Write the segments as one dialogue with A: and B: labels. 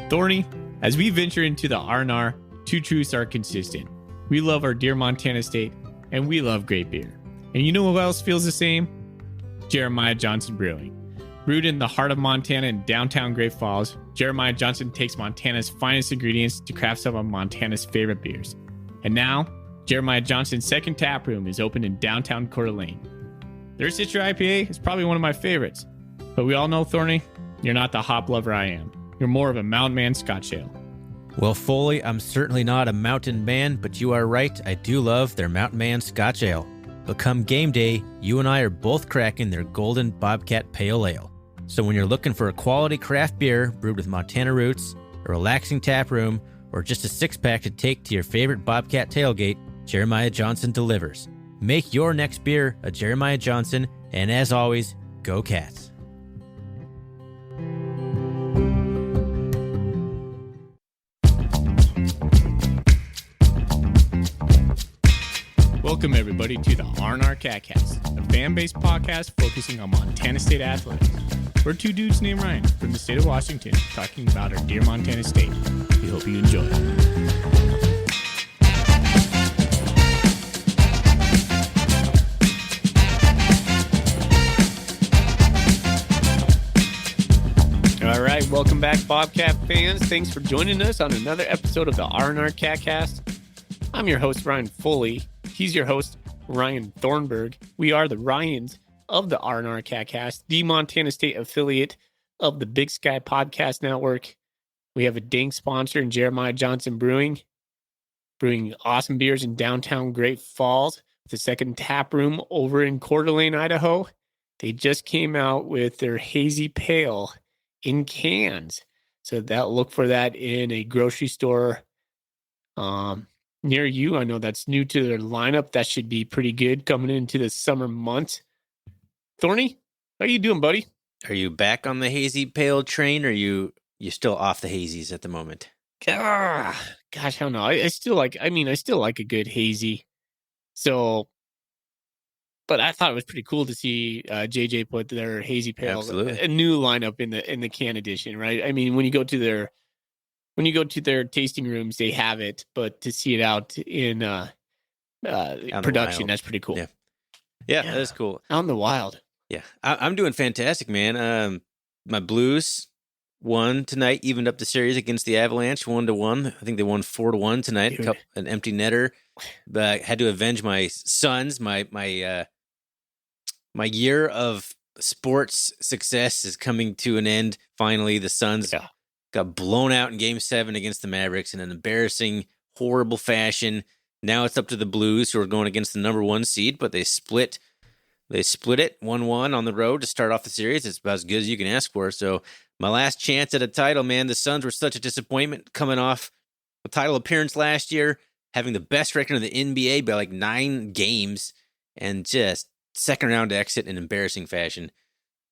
A: Thorny, as we venture into the R&R, two truths are consistent. We love our dear Montana State, and we love great beer. And you know who else feels the same? Jeremiah Johnson Brewing. Brewed in the heart of Montana in downtown Great Falls, Jeremiah Johnson takes Montana's finest ingredients to craft some of Montana's favorite beers. And now, Jeremiah Johnson's second tap room is open in downtown Coeur d'Alene. Their Citra IPA is probably one of my favorites. But we all know, Thorny, you're not the hop lover I am. You're more of a mountain man Scotch ale.
B: Well, Foley, I'm certainly not a mountain man, but you are right. I do love their Mountain Man Scotch Ale. But come game day, you and I are both cracking their Golden Bobcat Pale Ale. So when you're looking for a quality craft beer brewed with Montana roots, a relaxing tap room, or just a six-pack to take to your favorite Bobcat tailgate, Jeremiah Johnson delivers. Make your next beer a Jeremiah Johnson, and as always, go Cats.
A: Welcome, everybody, to the R&R CatCast, a fan-based podcast focusing on Montana State athletics. We're two dudes named Ryan from the state of Washington talking about our dear Montana State. We hope you enjoy it. All right, welcome back, Bobcat fans. Thanks for joining us on another episode of the R&R CatCast. I'm your host, Ryan Foley. He's your host, Ryan Thornburg. We are the Ryans of the R&R CatCast, the Montana State affiliate of the Big Sky Podcast Network. We have a dang sponsor in Jeremiah Johnson brewing awesome beers in downtown Great Falls. The second tap room over in Coeur d'Alene, Idaho. They just came out with their hazy pale in cans. So look for that in a grocery store near you. I know that's new to their lineup. That should be pretty good coming into the summer months. Thorny, how you doing, buddy?
B: Are you back on the hazy pale train, or you still off the hazies at the moment?
A: Gosh, I don't know. I still like a good hazy. So, but I thought it was pretty cool to see JJ put their hazy pale,
B: Absolutely.
A: A new lineup in the can edition, right? I mean, when you go to their tasting rooms, they have it, but to see it out in production, that's pretty cool.
B: Yeah, that is cool.
A: Out in the wild.
B: Yeah, I'm doing fantastic, man. My Blues won tonight, evened up the series against the Avalanche 1-1. I think they won 4-1 tonight. An empty netter. But I had to avenge my Suns. My year of sports success is coming to an end. Finally, the Suns got blown out in Game 7 against the Mavericks in an embarrassing, horrible fashion. Now it's up to the Blues, who are going against the number 1 seed, but they split it 1-1 on the road to start off the series. It's about as good as you can ask for. So my last chance at a title, man. The Suns were such a disappointment coming off a title appearance last year, having the best record in the NBA by like 9 games, and just second round exit in embarrassing fashion.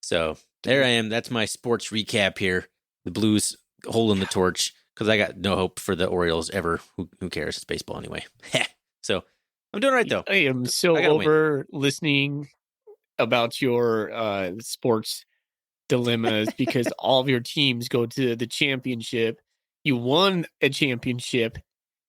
B: So there I am. That's my sports recap here. The Blues holding the torch, because I got no hope for the Orioles ever. Who cares? It's baseball anyway. So I'm doing right, though.
A: I am so over listening about your sports dilemmas because all of your teams go to the championship. You won a championship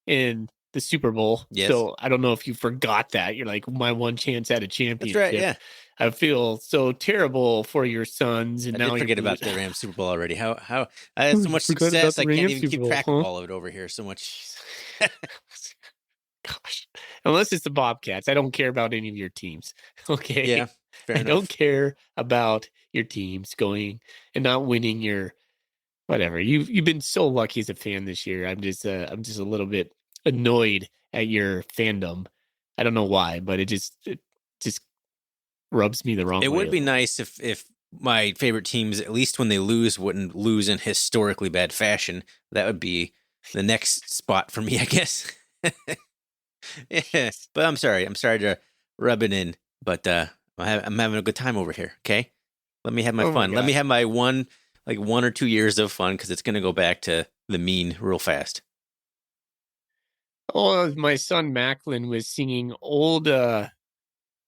A: in the Super Bowl.
B: Yes.
A: So I don't know if you forgot that. You're like, my one chance at a championship.
B: That's right, yeah.
A: I feel so terrible for your Sons. And
B: I
A: now
B: did forget about the Rams Super Bowl already. How I had so much success, I can't even keep track of all of it over here. So much.
A: Gosh. Unless it's the Bobcats. I don't care about any of your teams. Okay.
B: Yeah. Fair enough.
A: Don't care about your teams going and not winning your whatever. You've been so lucky as a fan this year. I'm just a little bit annoyed at your fandom. I don't know why, but it just rubs me the wrong way.
B: It would be nice if my favorite teams, at least when they lose, wouldn't lose in historically bad fashion. That would be the next spot for me, I guess. Yeah, but I'm sorry to rub it in, but I'm having a good time over here. Okay, let me have my fun. Let me have my 1 or 2 years of fun, because it's going to go back to the mean real fast.
A: Oh, my son Macklin was singing old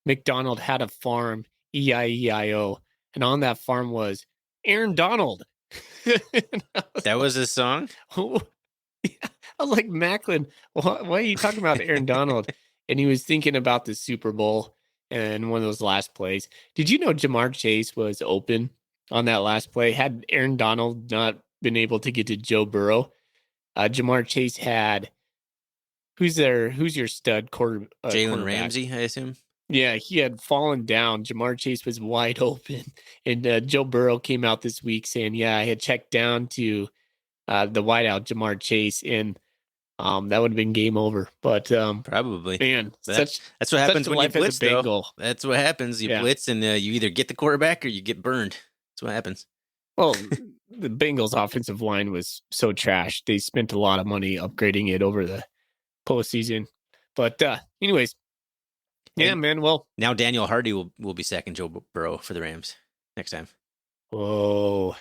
A: McDonald Had a Farm, E-I-E-I-O, and on that farm was Aaron Donald.
B: That was his song?
A: Oh, yeah. I was like, Macklin, why are you talking about Aaron Donald? And he was thinking about the Super Bowl and one of those last plays. Did you know Jamar Chase was open on that last play? Had Aaron Donald not been able to get to Joe Burrow, Jamar Chase had who's your stud
B: Jalen
A: cornerback?
B: Ramsey, I assume.
A: Yeah, he had fallen down. Jamar Chase was wide open, and Joe Burrow came out this week saying, "Yeah, I had checked down to the wideout Jamar Chase, and that would have been game over." But
B: Probably,
A: man,
B: that's what happens when you blitz.
A: Though.
B: That's what happens. You blitz, and you either get the quarterback or you get burned. That's what happens.
A: Well, the Bengals' offensive line was so trash. They spent a lot of money upgrading it over the postseason. But anyways, yeah, man. Well,
B: now Daniel Hardy will be sacking Joe Burrow for the Rams next time.
A: Whoa.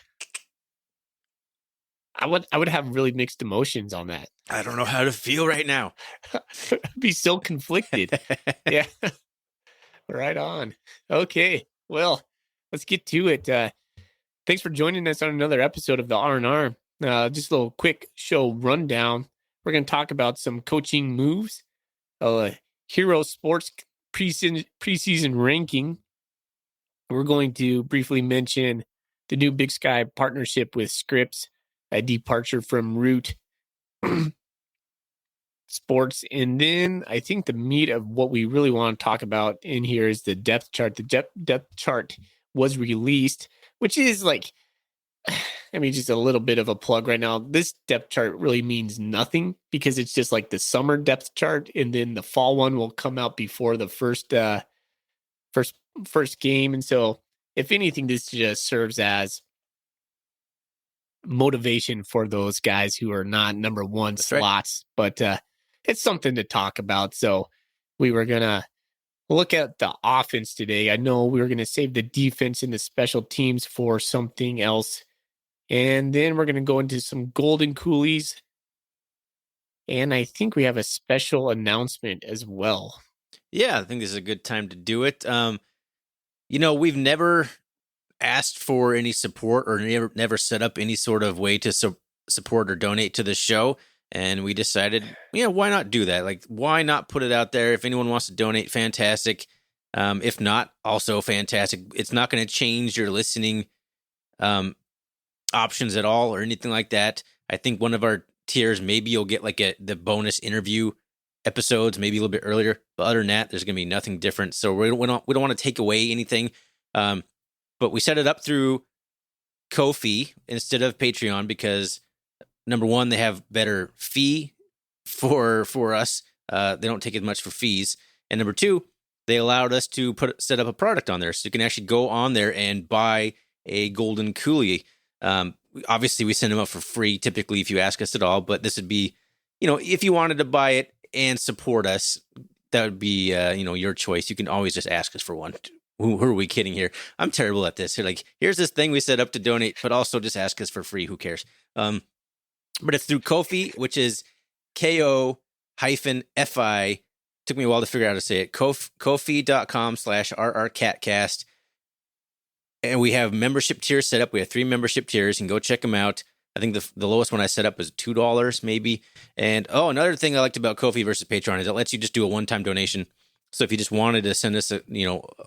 A: I would have really mixed emotions on that.
B: I don't know how to feel right now.
A: I'd be so conflicted. Yeah. Right on. Okay. Well, let's get to it. Thanks for joining us on another episode of the R&R. Just a little quick show rundown. We're going to talk about some coaching moves, Hero Sports Preseason ranking. We're going to briefly mention the new Big Sky partnership with Scripps, a departure from Root Sports. And then I think the meat of what we really want to talk about in here is the depth chart. The depth chart was released, which is like, I mean, just a little bit of a plug right now. This depth chart really means nothing because it's just like the summer depth chart, and then the fall one will come out before the first game. And so, if anything, this just serves as motivation for those guys who are not number one
B: That's
A: slots, right. But it's something to talk about. So we were gonna look at the offense today. I know we were gonna save the defense and the special teams for something else. And then we're going to go into some golden coolies. And I think we have a special announcement as well.
B: Yeah, I think this is a good time to do it. We've never asked for any support or never set up any sort of way to support or donate to the show. And we decided, why not do that? Like, why not put it out there? If anyone wants to donate, fantastic. If not, also fantastic. It's not going to change your listening options at all or anything like that. I think one of our tiers, maybe you'll get like the bonus interview episodes, maybe a little bit earlier. But other than that, there's going to be nothing different. So we don't want to take away anything. But we set it up through Ko-fi instead of Patreon because number one, they have better fee for us. They don't take as much for fees. And number two, they allowed us to set up a product on there. So you can actually go on there and buy a golden coolie. Obviously we send them out for free typically if you ask us at all, but this would be, if you wanted to buy it and support us, that would be, your choice. You can always just ask us for one. Who are we kidding here? I'm terrible at this. You're like, here's this thing we set up to donate, but also just ask us for free. Who cares? But it's through Ko-fi, which is Ko-fi. Took me a while to figure out how to say it. Ko-fi.com/RRCatcast. And we have membership tiers set up. We have 3 membership tiers. You can go check them out. I think the lowest one I set up was $2 maybe. And another thing I liked about Ko-fi versus Patreon is it lets you just do a one-time donation. So if you just wanted to send us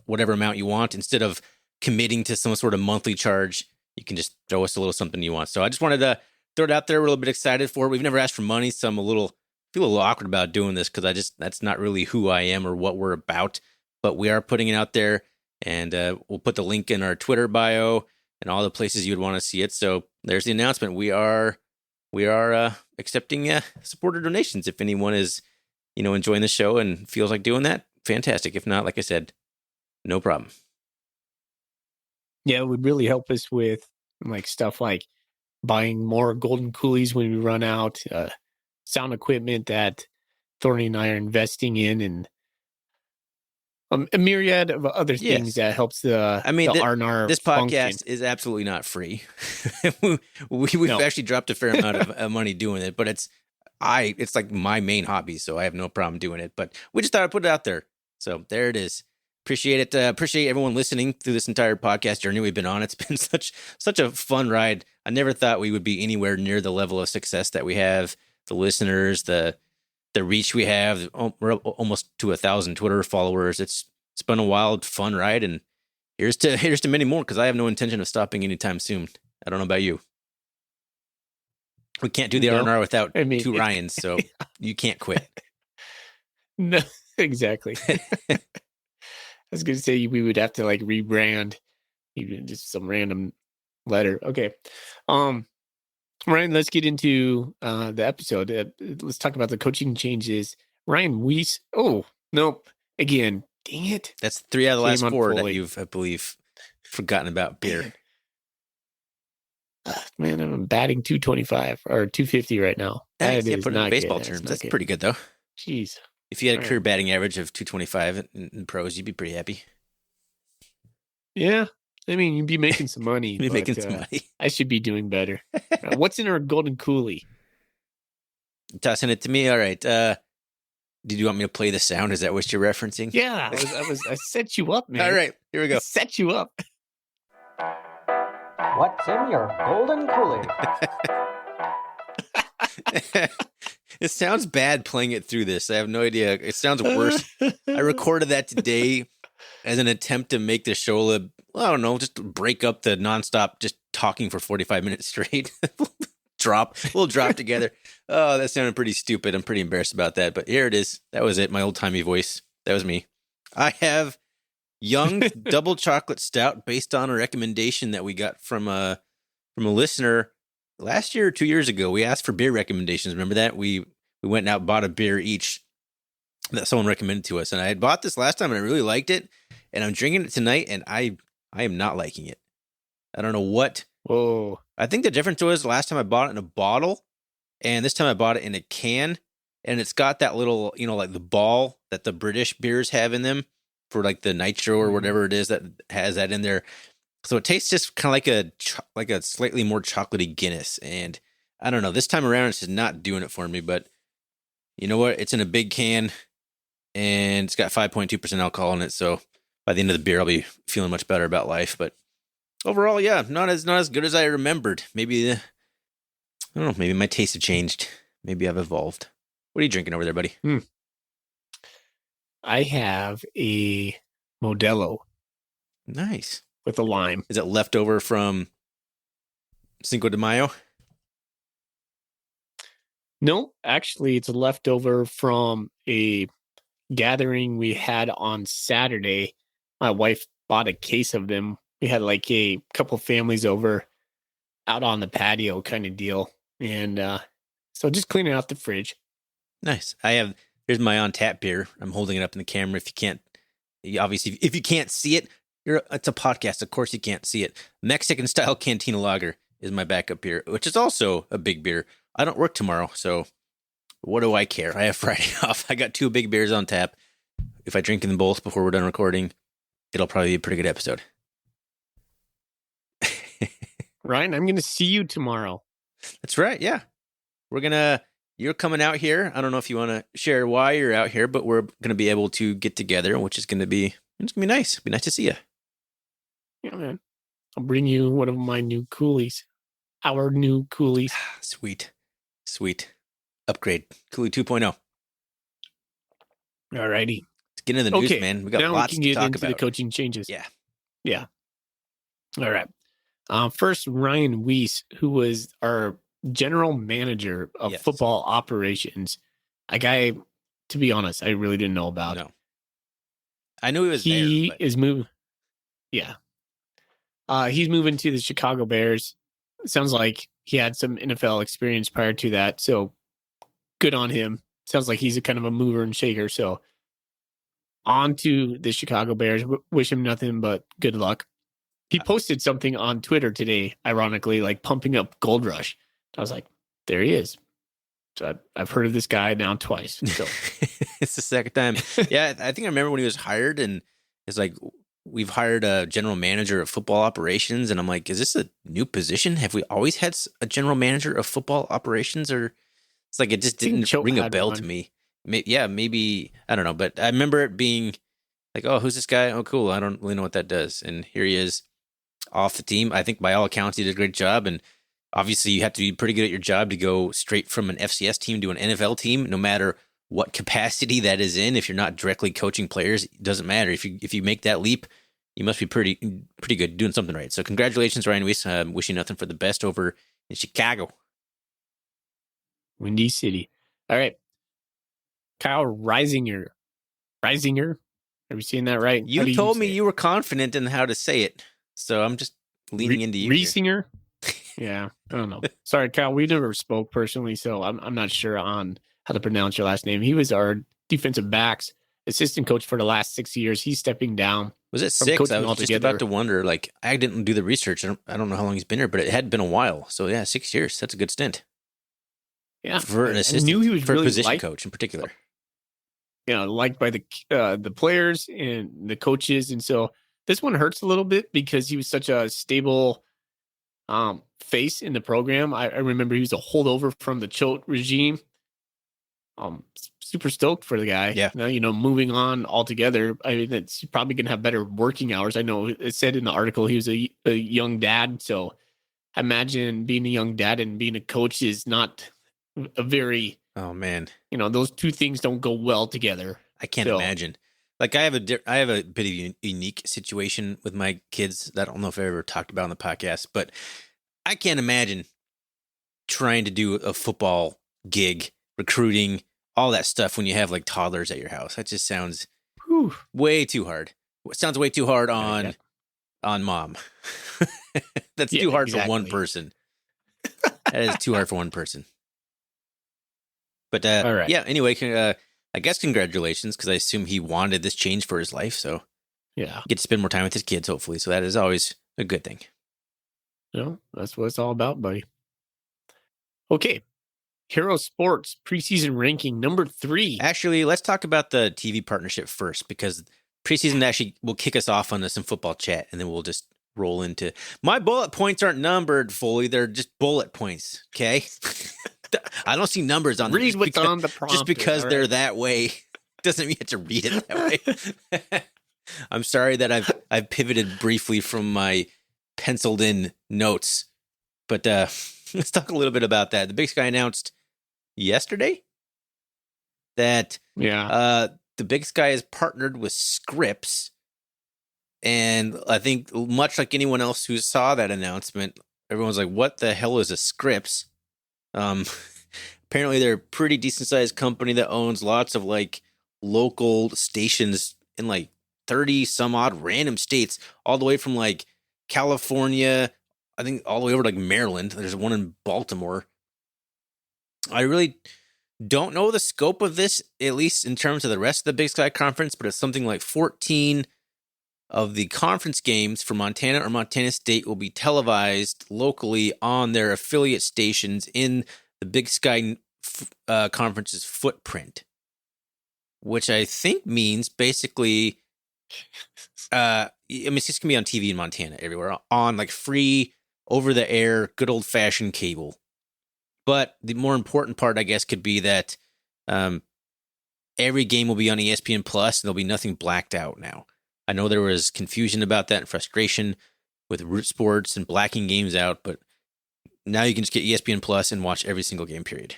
B: whatever amount you want, instead of committing to some sort of monthly charge, you can just throw us a little something you want. So I just wanted to throw it out there. We're a little bit excited for it. We've never asked for money, so I'm feel a little awkward about doing this because that's not really who I am or what we're about. But we are putting it out there. And we'll put the link in our Twitter bio and all the places you would want to see it. So there's the announcement. We are accepting supporter donations. If anyone is, enjoying the show and feels like doing that, fantastic. If not, like I said, no problem.
A: Yeah, it would really help us with like stuff like buying more golden coolies when we run out, sound equipment that Thorny and I are investing in, and a myriad of other things that helps the R&R
B: this
A: function.
B: Podcast is absolutely not free. We've actually dropped a fair amount of money doing it, but it's like my main hobby, so I have no problem doing it. But we just thought I'd put it out there. So there it is. Appreciate it. Appreciate everyone listening through this entire podcast journey we've been on. It's been such a fun ride. I never thought we would be anywhere near the level of success that we have. The listeners, the reach we have, we're almost to 1,000 Twitter followers. It's been a wild, fun ride, and here's to many more, because I have no intention of stopping anytime soon. I don't know about you. We can't do the R&R without two Ryans, so you can't quit.
A: No, exactly. I was going to say we would have to like rebrand, even just some random letter. Okay. Ryan, let's get into the episode. Let's talk about the coaching changes. Ryan Weiss. Oh, nope. Again, dang it.
B: That's 3 out of the last 4 that you've, I believe, forgotten about beer.
A: Man, I'm batting 225 or 250 right now.
B: That is not in baseball terms. That's pretty good, though.
A: Jeez.
B: If you had a career batting average of 225 in pros, you'd be pretty happy.
A: Yeah. I mean, you'd be making some money.
B: You'd be making some money.
A: I should be doing better. What's in our golden coolie?
B: Tossing it to me. All right. Did you want me to play the sound? Is that what you're referencing?
A: Yeah, I set you up, man.
B: All right, here we go.
A: I set you up.
C: What's in your golden coolie?
B: It sounds bad playing it through this. I have no idea. It sounds worse. I recorded that today as an attempt to make the show I don't know, just break up the nonstop just talking for 45 minutes straight. We'll drop together. Oh, that sounded pretty stupid. I'm pretty embarrassed about that, but here it is. That was it. My old timey voice. That was me. I have Young Double Chocolate Stout based on a recommendation that we got from a listener last year or 2 years ago. We asked for beer recommendations. Remember that? We went out and bought a beer each that someone recommended to us. And I had bought this last time and I really liked it. And I'm drinking it tonight and I am not liking it. I don't know what.
A: Whoa.
B: I think the difference was last time I bought it in a bottle and this time I bought it in a can. And it's got that little, like the ball that the British beers have in them for like the nitro or whatever it is that has that in there. So it tastes just kind of like a slightly more chocolatey Guinness. And I don't know, this time around it's just not doing it for me, but you know what? It's in a big can and it's got 5.2% alcohol in it. So by the end of the beer, I'll be feeling much better about life. But overall, yeah, not as good as I remembered. Maybe, I don't know, maybe my tastes have changed. Maybe I've evolved. What are you drinking over there, buddy?
A: I have a Modelo.
B: Nice.
A: With a lime.
B: Is it leftover from Cinco de Mayo?
A: No, actually, it's a leftover from a gathering we had on Saturday. My wife bought a case of them. We had like a couple families over out on the patio kind of deal. And so just cleaning out the fridge.
B: Nice. Here's my on tap beer. I'm holding it up in the camera. If you can't see it, it's a podcast. Of course you can't see it. Mexican style Cantina Lager is my backup beer, which is also a big beer. I don't work tomorrow, so what do I care? I have Friday off. I got 2 big beers on tap. If I drink them both before we're done recording, it'll probably be a pretty good episode.
A: Ryan, I'm going to see you tomorrow.
B: That's right. Yeah. You're coming out here. I don't know if you want to share why you're out here, but we're going to be able to get together, which is going to be nice. It'll be nice to see you.
A: Yeah, man. I'll bring you one of my new coolies. Our new coolies.
B: Sweet. Upgrade. Coolie 2.0.
A: All righty.
B: Let's get into the news, man. We got lots to talk about. Now we can get into
A: the coaching changes.
B: Yeah.
A: All right. First, Ryan Weiss, who was our general manager of football operations. A guy, to be honest, I really didn't know about.
B: No. I knew he was
A: there. Is moving. Yeah. He's moving to the Chicago Bears. Sounds like he had some NFL experience prior to that. So good on him. Sounds like he's a kind of a mover and shaker. So on to the Chicago Bears. Wish him nothing but good luck. He posted something on Twitter today, ironically, like pumping up Gold Rush. I was like, there he is. So I've heard of this guy now twice. So
B: it's the second time. Yeah, I think I remember when he was hired, and it's like, we've hired a general manager of football operations, and I'm like, is this a new position? Have we always had a general manager of football operations? Or it's like it just didn't ring a bell to me. Maybe, I don't know, but I remember it being like, oh, who's this guy? Oh, cool. I don't really know what that does. And here he is off the team. I think by all accounts, he did a great job. And Obviously, you have to be pretty good at your job to go straight from an FCS team to an NFL team, no matter what capacity that is in. If you're not directly coaching players, it doesn't matter. If you make that leap, you must be pretty good, doing something right. So congratulations, Ryan Weiss. Wish you nothing for the best over in Chicago.
A: Windy City. All right. Kyle Reisinger. Reisinger? Are we saying that right?
B: You told me you were confident in how to say it, so I'm just leaning into you.
A: Reisinger? Yeah, I don't know. Sorry, Kyle. We never spoke personally, so I'm not sure on how to pronounce your last name. He was our defensive backs assistant coach for the last 6 years. He's stepping down.
B: Was it 6? I was just about to wonder. Like, I didn't do the research. I don't know how long he's been here, but it had been a while. So yeah, 6 years. That's a good stint.
A: Yeah,
B: for an assistant, I knew he was for really a position coach in particular.
A: Liked by the players and the coaches, and so this one hurts a little bit because he was such a stable face in the program. I remember he was a holdover from the Choate regime. Super stoked for the guy.
B: Yeah.
A: Now, moving on altogether. I mean, it's probably going to have better working hours. I know it said in the article he was a young dad. So I imagine being a young dad and being a coach is not a very,
B: oh man,
A: those two things don't go well together.
B: I can't imagine. Like I have a bit of a unique situation with my kids that I don't know if I ever talked about on the podcast, but I can't imagine trying to do a football gig, recruiting, all that stuff when you have like toddlers at your house. That just sounds way too hard. It sounds way too hard on mom. That's too hard for one person. That is too hard for one person. But all right. Yeah, anyway, I guess congratulations, because I assume he wanted this change for his life. So
A: yeah,
B: get to spend more time with his kids, hopefully. So that is always a good thing.
A: That's what it's all about, buddy. Okay. Hero Sports Preseason ranking number 3.
B: Actually, let's talk about the TV partnership first, because preseason actually will kick us off on some football chat, and then we'll just roll into my bullet points. Aren't numbered fully; they're just bullet points. Okay, I don't see numbers on them.
A: Read what's on the prompter.
B: Just because they're that way doesn't mean you have to read it that way. I'm sorry that I've pivoted briefly from my penciled in notes, but let's talk a little bit about that. The Big Sky announced yesterday that the Big Sky has partnered with Scripps, and I think much like anyone else who saw that announcement, everyone's like, what the hell is a Scripps? Apparently they're a pretty decent sized company that owns lots of like local stations in like 30 some odd random states, all the way from like California, I think all the way over to like Maryland. There's one in Baltimore. I really don't know the scope of this, at least in terms of the rest of the Big Sky Conference, but it's something like 14 of the conference games for Montana or Montana State will be televised locally on their affiliate stations in the Big Sky Conference's footprint, which I think means basically, it's just going to be on TV in Montana everywhere, on like free, over-the-air, good old-fashioned cable. But the more important part, I guess, could be that every game will be on ESPN Plus, and there'll be nothing blacked out now. I know there was confusion about that and frustration with Root Sports and blacking games out, but now you can just get ESPN Plus and watch every single game, period.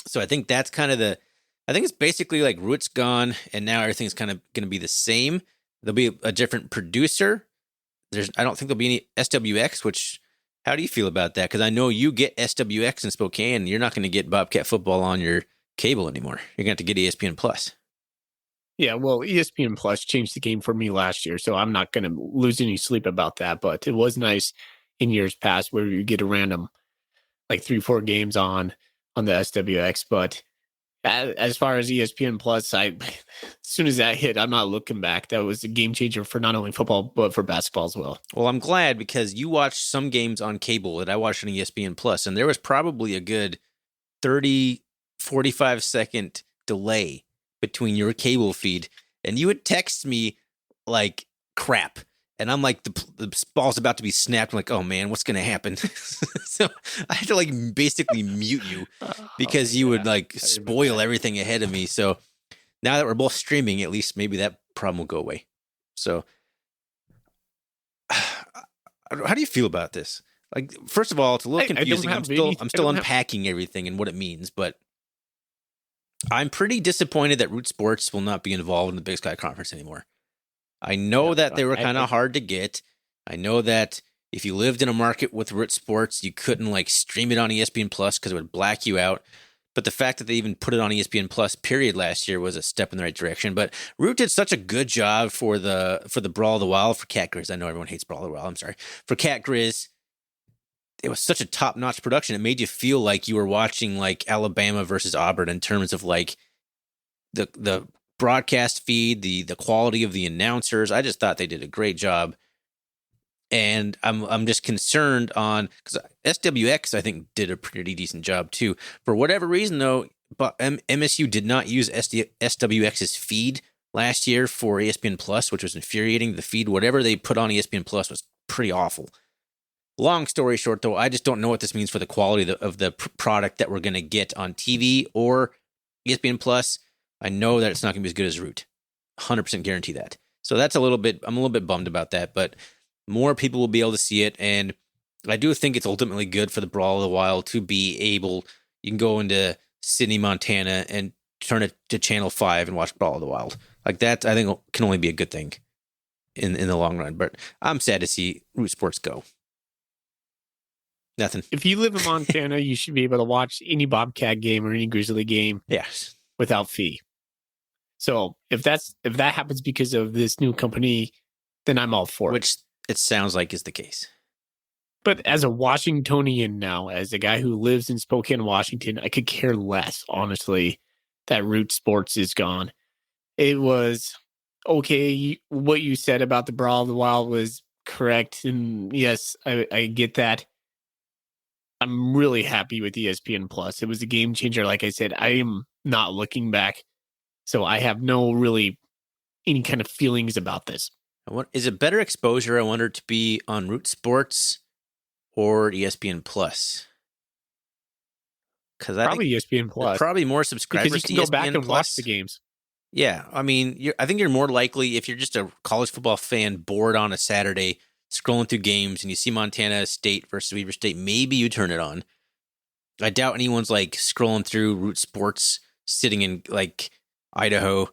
B: So I think that's kind of I think it's basically like Root's gone, and now everything's kind of going to be the same. There'll be a different producer. I don't think there'll be any SWX, which... How do you feel about that? Because I know you get SWX in Spokane. You're not going to get Bobcat football on your cable anymore. You're going to have to get ESPN Plus.
A: Yeah, well, ESPN Plus changed the game for me last year, so I'm not going to lose any sleep about that. But it was nice in years past where you get a random, like 3-4 games on the SWX. But as far as ESPN Plus, as soon as that hit, I'm not looking back. That was a game changer for not only football, but for basketball as well.
B: Well, I'm glad, because you watched some games on cable that I watched on ESPN Plus, and there was probably a good 30, 45 second delay between your cable feed, and you would text me like crap. And I'm like, the ball's about to be snapped. I'm like, oh man, what's going to happen? So I had to like basically mute you because you would like spoil everything ahead of me. So now that we're both streaming, at least maybe that problem will go away. So how do you feel about this? Like, first of all, it's a little confusing. I'm still unpacking everything and what it means, but I'm pretty disappointed that Root Sports will not be involved in the Big Sky Conference anymore. I know that they were kind of hard to get. I know that if you lived in a market with Root Sports, you couldn't like stream it on ESPN Plus because it would black you out. But the fact that they even put it on ESPN Plus period last year was a step in the right direction. But Root did such a good job for the Brawl of the Wild for Cat Grizz. I know everyone hates Brawl of the Wild. I'm sorry. For Cat Grizz, it was such a top-notch production. It made you feel like you were watching like Alabama versus Auburn in terms of like the broadcast feed, the quality of the announcers. I just thought they did a great job. And I'm just concerned on because SWX I think did a pretty decent job too. For whatever reason though, but MSU did not use SWX's feed last year for ESPN Plus, which was infuriating. The feed, whatever they put on ESPN Plus, was pretty awful. Long story short, though, I just don't know what this means for the quality of the product that we're going to get on TV or ESPN Plus. I know that it's not going to be as good as Root. 100% guarantee that. So that's I'm a little bit bummed about that, but more people will be able to see it. And I do think it's ultimately good for the Brawl of the Wild to be able, you can go into Sydney, Montana and turn it to Channel 5 and watch Brawl of the Wild. Like that, I think can only be a good thing in the long run. But I'm sad to see Root Sports go. Nothing.
A: If you live in Montana, you should be able to watch any Bobcat game or any Grizzly game without fee. So if that happens because of this new company, then I'm all for it.
B: Which it sounds like is the case.
A: But as a Washingtonian now, as a guy who lives in Spokane, Washington, I could care less, honestly, that Root Sports is gone. It was okay. What you said about the Brawl of the Wild was correct. And yes, I get that. I'm really happy with ESPN Plus. It was a game changer. Like I said, I am not looking back. So I have no really any kind of feelings about this.
B: Is it better exposure, I wonder, to be on Root Sports or ESPN Plus? Because
A: probably ESPN Plus.
B: Probably more subscribers
A: because you can
B: to
A: go
B: ESPN
A: back and
B: Plus.
A: watch the games.
B: Yeah, I mean, I think you're more likely if you're just a college football fan bored on a Saturday, scrolling through games, and you see Montana State versus Weber State, maybe you turn it on. I doubt anyone's like scrolling through Root Sports, sitting in like Idaho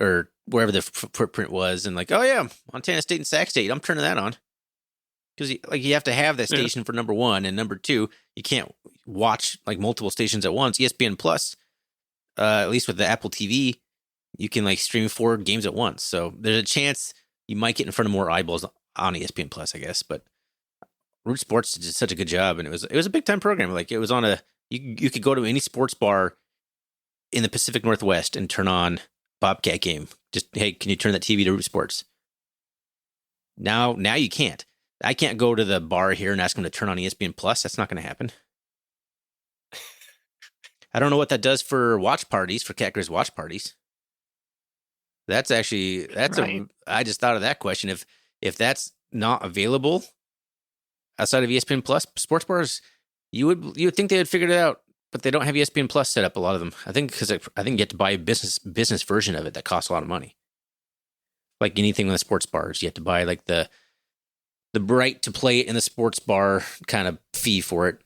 B: or wherever the footprint was, and like, oh yeah, Montana State and Sac State, I'm turning that on. Because you have to have that station for number one, and number two, you can't watch like multiple stations at once. ESPN Plus, at least with the Apple TV, you can like stream 4 games at once. So there's a chance you might get in front of more eyeballs on ESPN Plus, I guess. But Root Sports did such a good job, and it was a big time program. Like it was on you could go to any sports bar in the Pacific Northwest and turn on Bobcat game. Just, hey, can you turn that TV to Root Sports? Now you can't. I can't go to the bar here and ask them to turn on ESPN Plus. That's not going to happen. I don't know what that does for watch parties, for Cat Grizz watch parties. That's right. I just thought of that question. If that's not available outside of ESPN Plus, sports bars, you would think they had figured it out, but they don't have ESPN Plus set up. A lot of them, I think, because you have to buy a business version of it that costs a lot of money. Like anything in the sports bars, you have to buy like the right to play it in the sports bar kind of fee for it.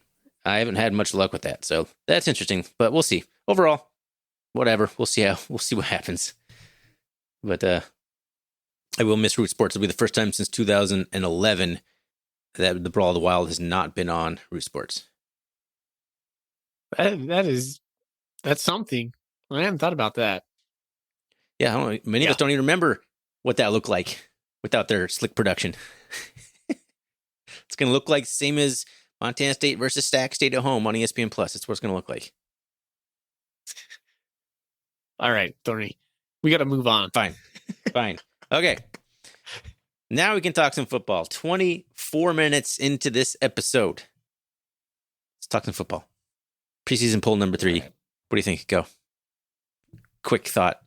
B: I haven't had much luck with that, so that's interesting. But we'll see. Overall, whatever. We'll see what happens. But I will miss Root Sports. It'll be the first time since 2011 that the Brawl of the Wild has not been on Root Sports.
A: That's something. I hadn't thought about that.
B: Yeah, I don't know. Many of us don't even remember what that looked like without their slick production. It's going to look like the same as Montana State versus Sac State at home on ESPN Plus. That's what it's going to look like.
A: All right, Thorny. We got to move on.
B: Fine. Okay. Now we can talk some football. 24 minutes into this episode. Let's talk some football. Preseason poll number 3. Right. What do you think? Go. Quick thought.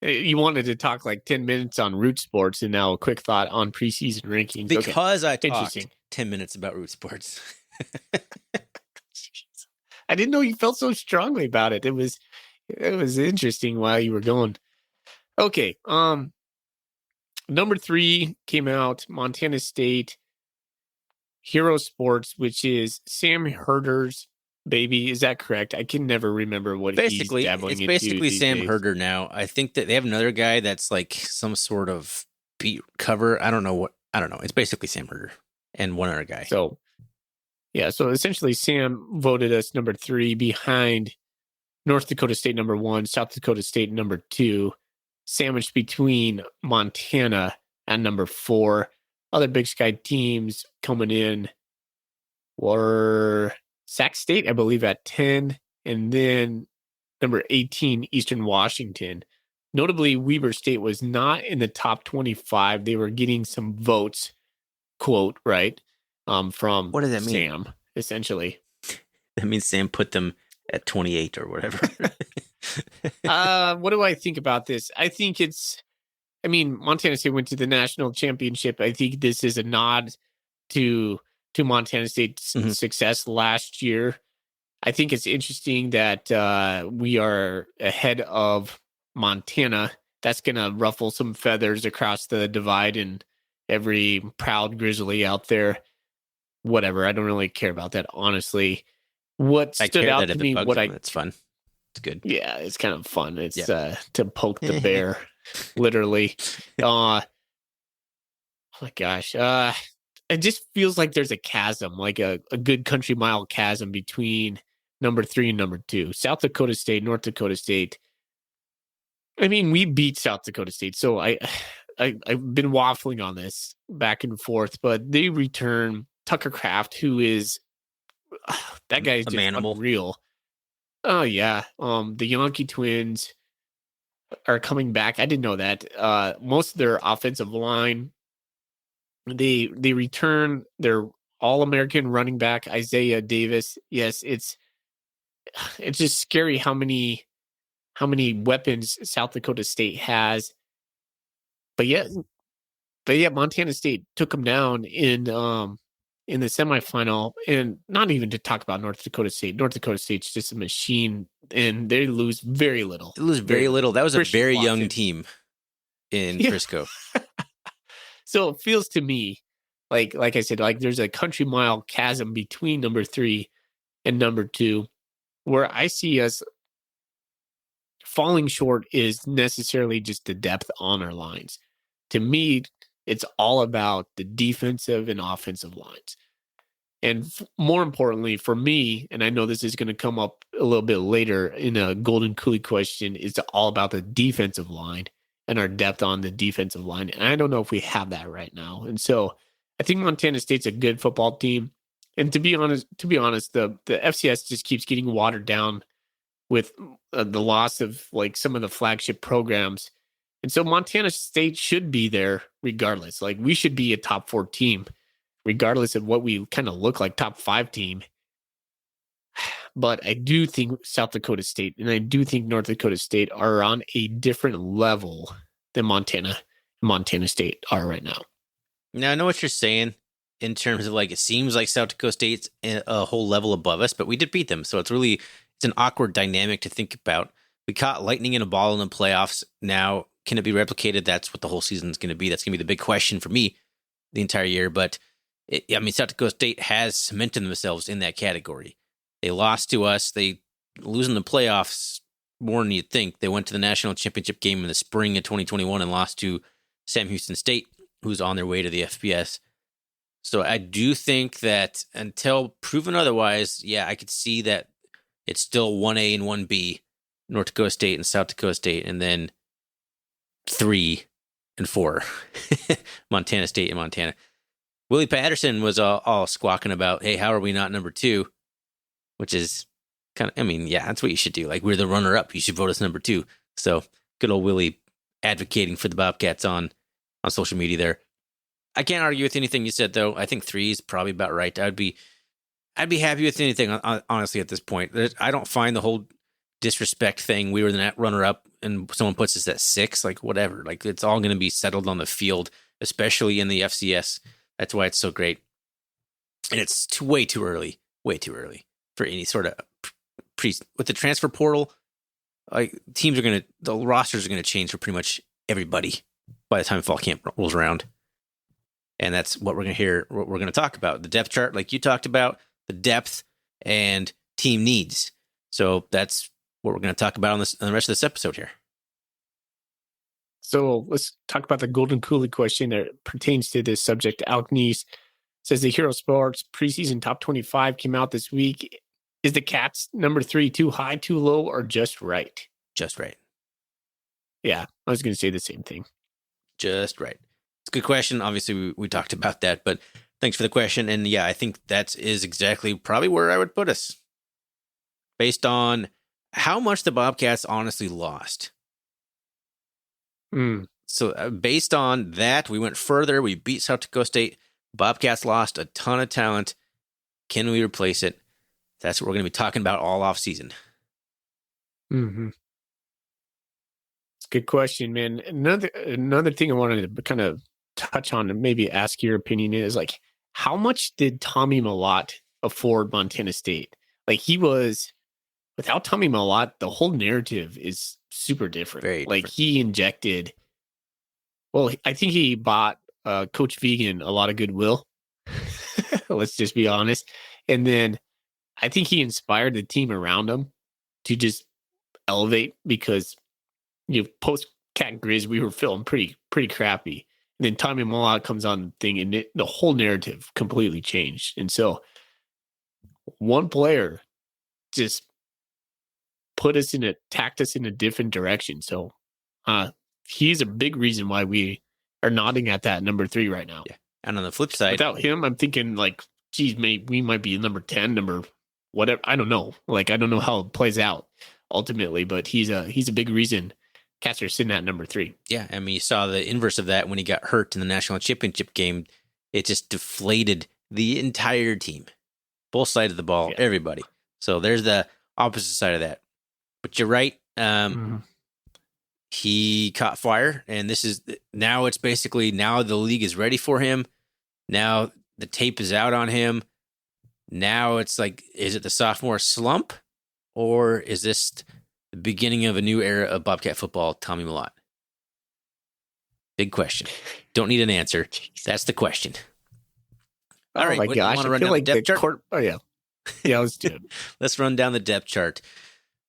A: You wanted to talk like 10 minutes on Root Sports, and now a quick thought on preseason rankings.
B: Because I talked 10 minutes about Root Sports.
A: I didn't know you felt so strongly about it. It was interesting while you were going. Okay. Number 3 came out, Montana State, Hero Sports, which is Sam Herder's baby. Is that correct? I can never remember what he's dabbling
B: It's
A: into
B: basically
A: these
B: Sam
A: days.
B: Herder now. I think that they have another guy that's like some sort of beat cover. I don't know. It's basically Sam Herder and one other guy.
A: So essentially Sam voted us number 3 behind North Dakota State number 1, South Dakota State number 2, sandwiched between Montana at number 4. Other Big Sky teams coming in were Sac State, I believe, at 10, and then number 18, Eastern Washington. Notably, Weber State was not in the top 25. They were getting some votes, quote, right, from
B: What does that mean?
A: Sam, essentially.
B: That means Sam put them at 28 or whatever.
A: What do I think about this? I think Montana State went to the national championship. I think this is a nod to Montana State's success last year. I think it's interesting that we are ahead of Montana. That's going to ruffle some feathers across the divide and every proud Grizzly out there. Whatever. I don't really care about that, honestly. What stood out to me,
B: it's fun. It's good.
A: Yeah, it's kind of fun. It's to poke the bear, literally. Oh my gosh. It just feels like there's a chasm, like a good country mile chasm between number 3 and number 2. South Dakota State, North Dakota State. We beat South Dakota State, so I've been waffling on this back and forth, but they return Tucker Kraft, who is that guy is just unreal. Oh yeah. The Yankee Twins are coming back. I didn't know that. Most of their offensive line, they return their All-American running back Isaiah Davis. Yes, it's just scary how many weapons South Dakota State has. But yet Montana State took them down in the semifinal, and not even to talk about North Dakota State. North Dakota State's just a machine, and they lose very little.
B: They lose very little. That was a very young team in Frisco.
A: So it feels to me like I said, like there's a country mile chasm between number 3 and number 2, where I see us falling short is necessarily just the depth on our lines. To me, it's all about the defensive and offensive lines. And more importantly for me, and I know this is going to come up a little bit later in a Golden Coolie question, it's all about the defensive line and our depth on the defensive line. And I don't know if we have that right now. And so I think Montana State's a good football team. And to be honest, the FCS just keeps getting watered down with the loss of like some of the flagship programs. And so Montana State should be there regardless. Like we should be a top 4 team, regardless of what we kind of look like, top 5 team. But I do think South Dakota State and I do think North Dakota State are on a different level than Montana State are right now.
B: Now, I know what you're saying in terms of like, it seems like South Dakota State's a whole level above us, but we did beat them. So it's an awkward dynamic to think about. We caught lightning in a ball in the playoffs. Now, can it be replicated? That's what the whole season is going to be. That's going to be the big question for me the entire year. But South Dakota State has cemented themselves in that category. They lost to us. They losing the playoffs more than you'd think. They went to the national championship game in the spring of 2021 and lost to Sam Houston State, who's on their way to the FBS. So I do think that until proven otherwise, I could see that it's still 1A and 1B, North Dakota State and South Dakota State, and then 3 and 4, Montana State and Montana. Willie Patterson was all squawking about, hey, how are we not number 2? Which is kind of, that's what you should do. Like, we're the runner-up. You should vote us number 2. So good old Willie advocating for the Bobcats on social media there. I can't argue with anything you said, though. I think 3 is probably about right. I'd be happy with anything, honestly, at this point. I don't find the whole disrespect thing. We were the runner-up, and someone puts us at 6. Like, whatever. Like, it's all going to be settled on the field, especially in the FCS. That's why it's so great. And it's way too early for any sort of with the transfer portal. Like, the rosters are going to change for pretty much everybody by the time fall camp rolls around. And that's what we're going to hear, what we're going to talk about. The depth chart, like you talked about, the depth and team needs. So that's what we're going to talk about on the rest of this episode here.
A: So let's talk about the Golden Coolie question that pertains to this subject. Alec Neese says the Hero Sports Preseason Top 25 came out this week. Is the Cats number 3 too high, too low, or just right?
B: Just right.
A: Yeah, I was going to say the same thing.
B: Just right. It's a good question. Obviously, we talked about that, but thanks for the question. And yeah, I think that is exactly probably where I would put us based on how much the Bobcats honestly lost. So based on that, we went further. We beat South Dakota State. Bobcats lost a ton of talent. Can we replace it? That's what we're going to be talking about all off season.
A: Mm-hmm. It's a good question, man. Another thing I wanted to kind of touch on and maybe ask your opinion is, like, how much did Tommy Mellott afford Montana State? Like, he was, without Tommy Mellott, the whole narrative is super different.
B: Very
A: like
B: different.
A: He injected, well, I think he bought Coach Vegan a lot of goodwill. Let's just be honest. And then I think he inspired the team around him to just elevate, because post Cat Grizz, we were feeling pretty crappy. And then Tommy Mellott comes on the thing, and the whole narrative completely changed. And so one player just tacked us in a different direction. So he's a big reason why we are nodding at that number 3 right now.
B: Yeah. And on the flip side,
A: without him, I'm thinking, like, geez, we might be number 10, number whatever. I don't know. Like, I don't know how it plays out ultimately, but he's a big reason Cats are sitting at number 3.
B: Yeah, I mean, you saw the inverse of that when he got hurt in the national championship game. It just deflated the entire team, both sides of the ball, everybody. So there's the opposite side of that. But you're right. He caught fire, and now it's basically, now the league is ready for him. Now the tape is out on him. Now it's like, is it the sophomore slump, or is this the beginning of a new era of Bobcat football, Tommy Mellott? Big question. Don't need an answer. That's the question. All right.
A: My gosh,
B: want to
A: I
B: run
A: feel
B: down
A: like
B: the depth chart?
A: Yeah, let's do it.
B: Let's run down the depth chart.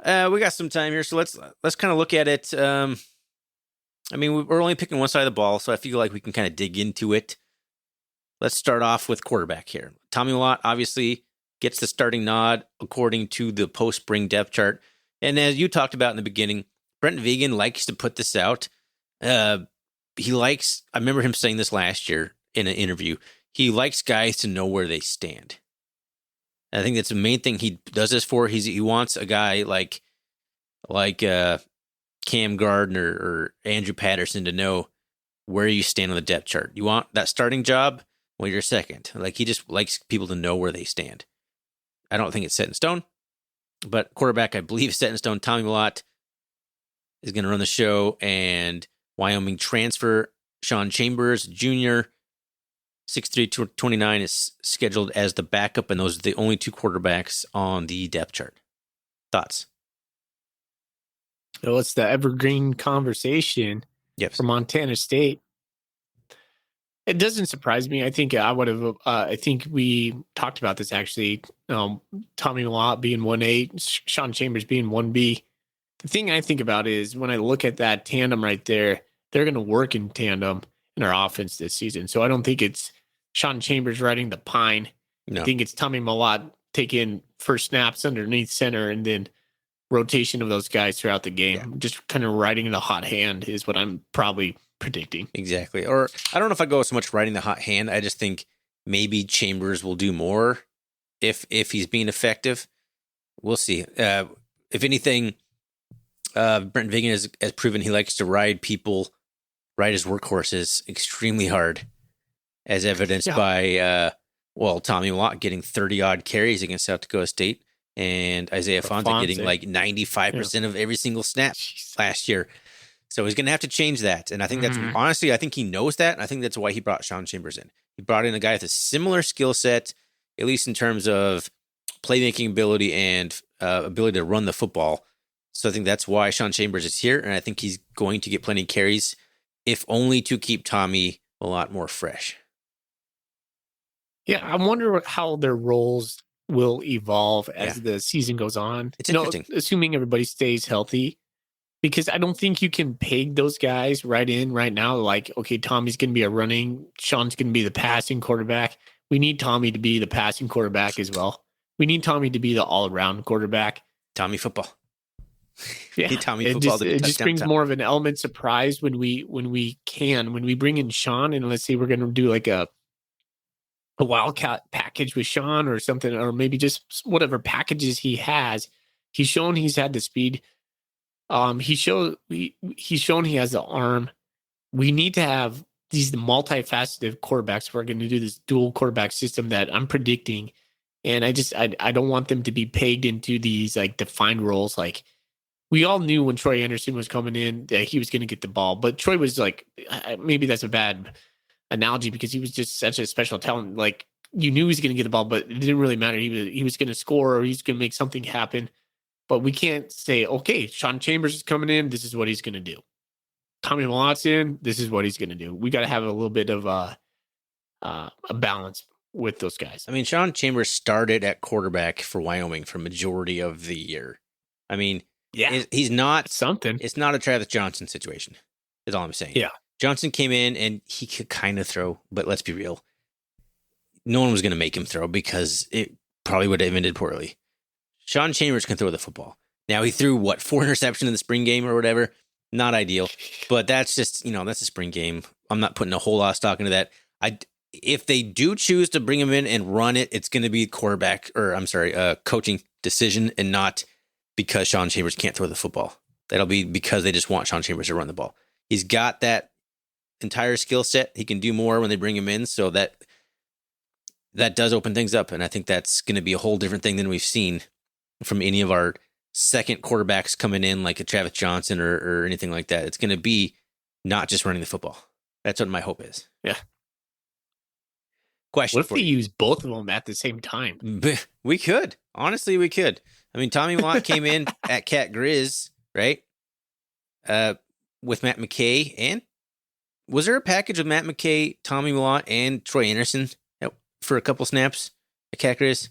B: We got some time here, so let's kind of look at it. I mean, we're only picking one side of the ball, so I feel like we can kind of dig into it. Let's start off with quarterback here. Tommy Mellott obviously gets the starting nod according to the post-spring depth chart. And as you talked about in the beginning, Brent Vegan likes to put this out. I remember him saying this last year in an interview, he likes guys to know where they stand. And I think that's the main thing he does this for. He wants a guy like Cam Gardner or Andrew Patterson to know where you stand on the depth chart. You want that starting job? Well, you're second. Like, he just likes people to know where they stand. I don't think it's set in stone, but quarterback, I believe, is set in stone. Tommy Mellott is going to run the show, and Wyoming transfer Sean Chambers Jr., 6'3", 229, is scheduled as the backup, and those are the only 2 quarterbacks on the depth chart. Thoughts?
A: Well, it's the evergreen conversation for Montana State. It doesn't surprise me. I think I would have. I think we talked about this actually. Tommy Mellott being 1A, Sean Chambers being 1B. The thing I think about is when I look at that tandem right there, they're going to work in tandem in our offense this season. So I don't think it's Sean Chambers riding the pine.
B: No.
A: I think it's Tommy Mellott taking first snaps underneath center and then rotation of those guys throughout the game.
B: Yeah.
A: Just kind of riding the hot hand is what I'm probably predicting.
B: Exactly. Or I don't know if I go so much riding the hot hand. I just think maybe Chambers will do more if he's being effective. We'll see. If anything, Brent Vegan has proven he likes to ride his workhorses extremely hard, as evidenced by Tommy Mellott getting 30-odd carries against South Dakota State, and Isaiah Fonte getting like 95% of every single snap last year. So he's going to have to change that. And I think that's, honestly, I think he knows that. And I think that's why he brought Sean Chambers in. He brought in a guy with a similar skill set, at least in terms of playmaking ability and ability to run the football. So I think that's why Sean Chambers is here. And I think he's going to get plenty of carries. if only to keep Tommy a lot more fresh.
A: Yeah, I wonder how their roles will evolve as the season goes on.
B: It's interesting.
A: Assuming everybody stays healthy, because I don't think you can peg those guys right now. Like, okay, Tommy's going to be a running, Sean's going to be the passing quarterback. We need Tommy to be the passing quarterback as well. We need Tommy to be the all-around quarterback.
B: Tommy football.
A: Yeah,
B: Tommy football.
A: It just brings more of an element surprise when we bring in Sean, and let's say we're going to do like a wildcat package with Sean or something, or maybe just whatever packages he has. He's shown he's had the speed. He's shown he has the arm. We need to have these multifaceted quarterbacks. We're going to do this dual quarterback system that I'm predicting, and I don't want them to be pegged into these like defined roles. Like, we all knew when Troy Anderson was coming in that he was going to get the ball, but Troy was like, maybe that's a bad analogy because he was just such a special talent. Like, you knew he was going to get the ball, but it didn't really matter. He was going to score or he's going to make something happen. But we can't say, okay, Sean Chambers is coming in. This is what he's going to do. Tommy Malot's in. This is what he's going to do. We got to have a little bit of a balance with those guys.
B: I mean, Sean Chambers started at quarterback for Wyoming for majority of the year. I mean,
A: yeah,
B: he's not
A: something.
B: It's not a Travis Johnson situation, is all I'm saying.
A: Yeah.
B: Johnson came in and he could kind of throw, but let's be real. No one was going to make him throw because it probably would have ended poorly. Sean Chambers can throw the football. Now, he threw, 4 interceptions in the spring game or whatever? Not ideal, but that's just, that's a spring game. I'm not putting a whole lot of stock into that. If they do choose to bring him in and run it, it's going to be coaching decision and not because Sean Chambers can't throw the football. That'll be because they just want Sean Chambers to run the ball. He's got that entire skill set. He can do more when they bring him in, so that does open things up, and I think that's going to be a whole different thing than we've seen from any of our second quarterbacks coming in, like a Travis Johnson or anything like that. It's going to be not just running the football. That's what my hope is.
A: Yeah.
B: Question:
A: what if they use both of them at the same time?
B: We could. Honestly, we could. I mean, Tommy Watt came in at Cat Grizz, right? With Matt McKay, and was there a package of Matt McKay, Tommy Watt, and Troy Anderson for a couple snaps at Cat Grizz?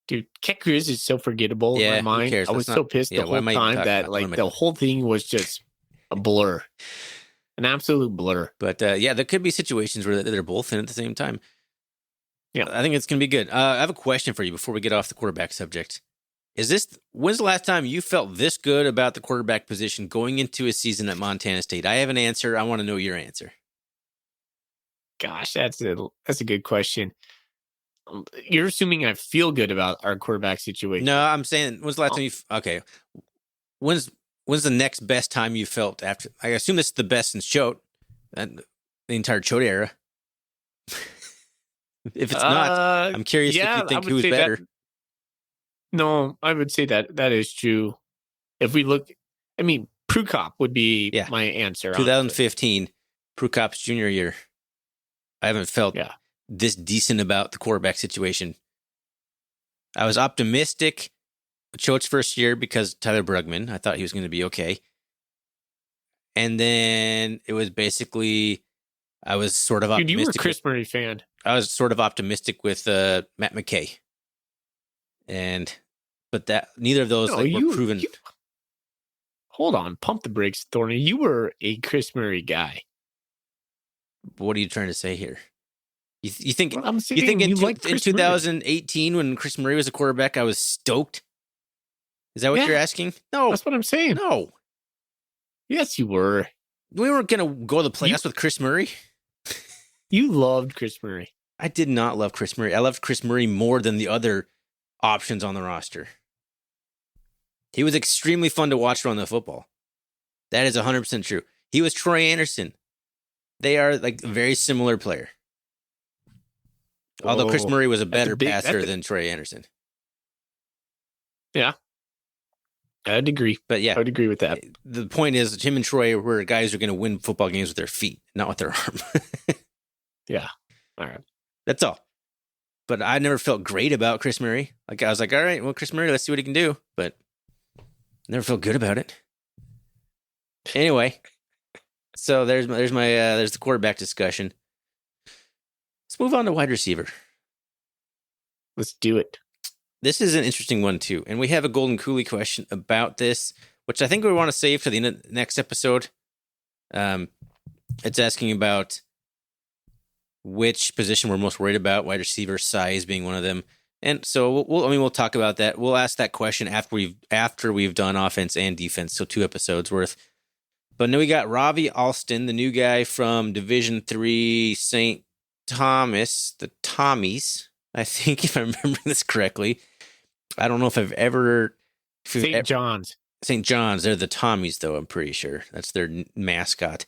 A: Dude, Cat Grizz is so forgettable in my mind. I was so pissed the whole time that the whole thing was just a blur. An absolute blur.
B: But there could be situations where they're both in at the same time.
A: Yeah.
B: I think it's going to be good. I have a question for you before we get off the quarterback subject. When's the last time you felt this good about the quarterback position going into a season at Montana State? I have an answer. I want to know your answer.
A: Gosh, that's a good question. You're assuming I feel good about our quarterback situation.
B: No, I'm saying when's the last time okay. When's the next best time you felt after? I assume this is the best since Choate, the entire Choate era. If it's not, I'm curious if you think who's better.
A: No, I would say that is true. If we look, I mean, Prukop would be my answer.
B: 2015, Prukop's junior year. I haven't felt this decent about the quarterback situation. I was optimistic Choate's first year because Tyler Brugman. I thought he was going to be okay. And then it was basically, I was sort of optimistic.
A: Dude, you were a Chris Murray fan.
B: I was sort of optimistic with Matt McKay. But neither of those were proven.
A: Hold on, pump the brakes, Thorny. You were a Chris Murray guy.
B: What are you trying to say here? You think
A: in
B: 2018 when Chris Murray was a quarterback, I was stoked? Is that what you're asking? No,
A: that's what I'm saying.
B: No.
A: Yes, you were.
B: We weren't going to go to the playoffs with Chris Murray.
A: You loved Chris Murray.
B: I did not love Chris Murray. I loved Chris Murray more than the other options on the roster. He was extremely fun to watch run the football. That is 100% true. He was Troy Anderson. They are like a very similar player. Although Chris Murray was a better passer than Troy Anderson.
A: Yeah. I'd agree.
B: But yeah,
A: I would agree with that.
B: The point is, him and Troy were guys who are going to win football games with their feet, not with their arm.
A: Yeah. All right.
B: That's all. But I never felt great about Chris Murray. Like, I was like, all right, well, Chris Murray, let's see what he can do. But never felt good about it. Anyway, So there's the quarterback discussion. Let's move on to wide receiver.
A: Let's do it.
B: This is an interesting one too, and we have a Golden Coolie question about this, which I think we want to save for the next episode. It's asking about which position we're most worried about, wide receiver size being one of them. And so we'll talk about that. We'll ask that question after we've done offense and defense, so 2 episodes worth. But then we got Ravi Alston, the new guy from Division III St. Thomas, the Tommies, I think, if I'm remembering this correctly. I don't know if I've ever...
A: St. John's.
B: St. John's, they're the Tommies, though, I'm pretty sure. That's their mascot.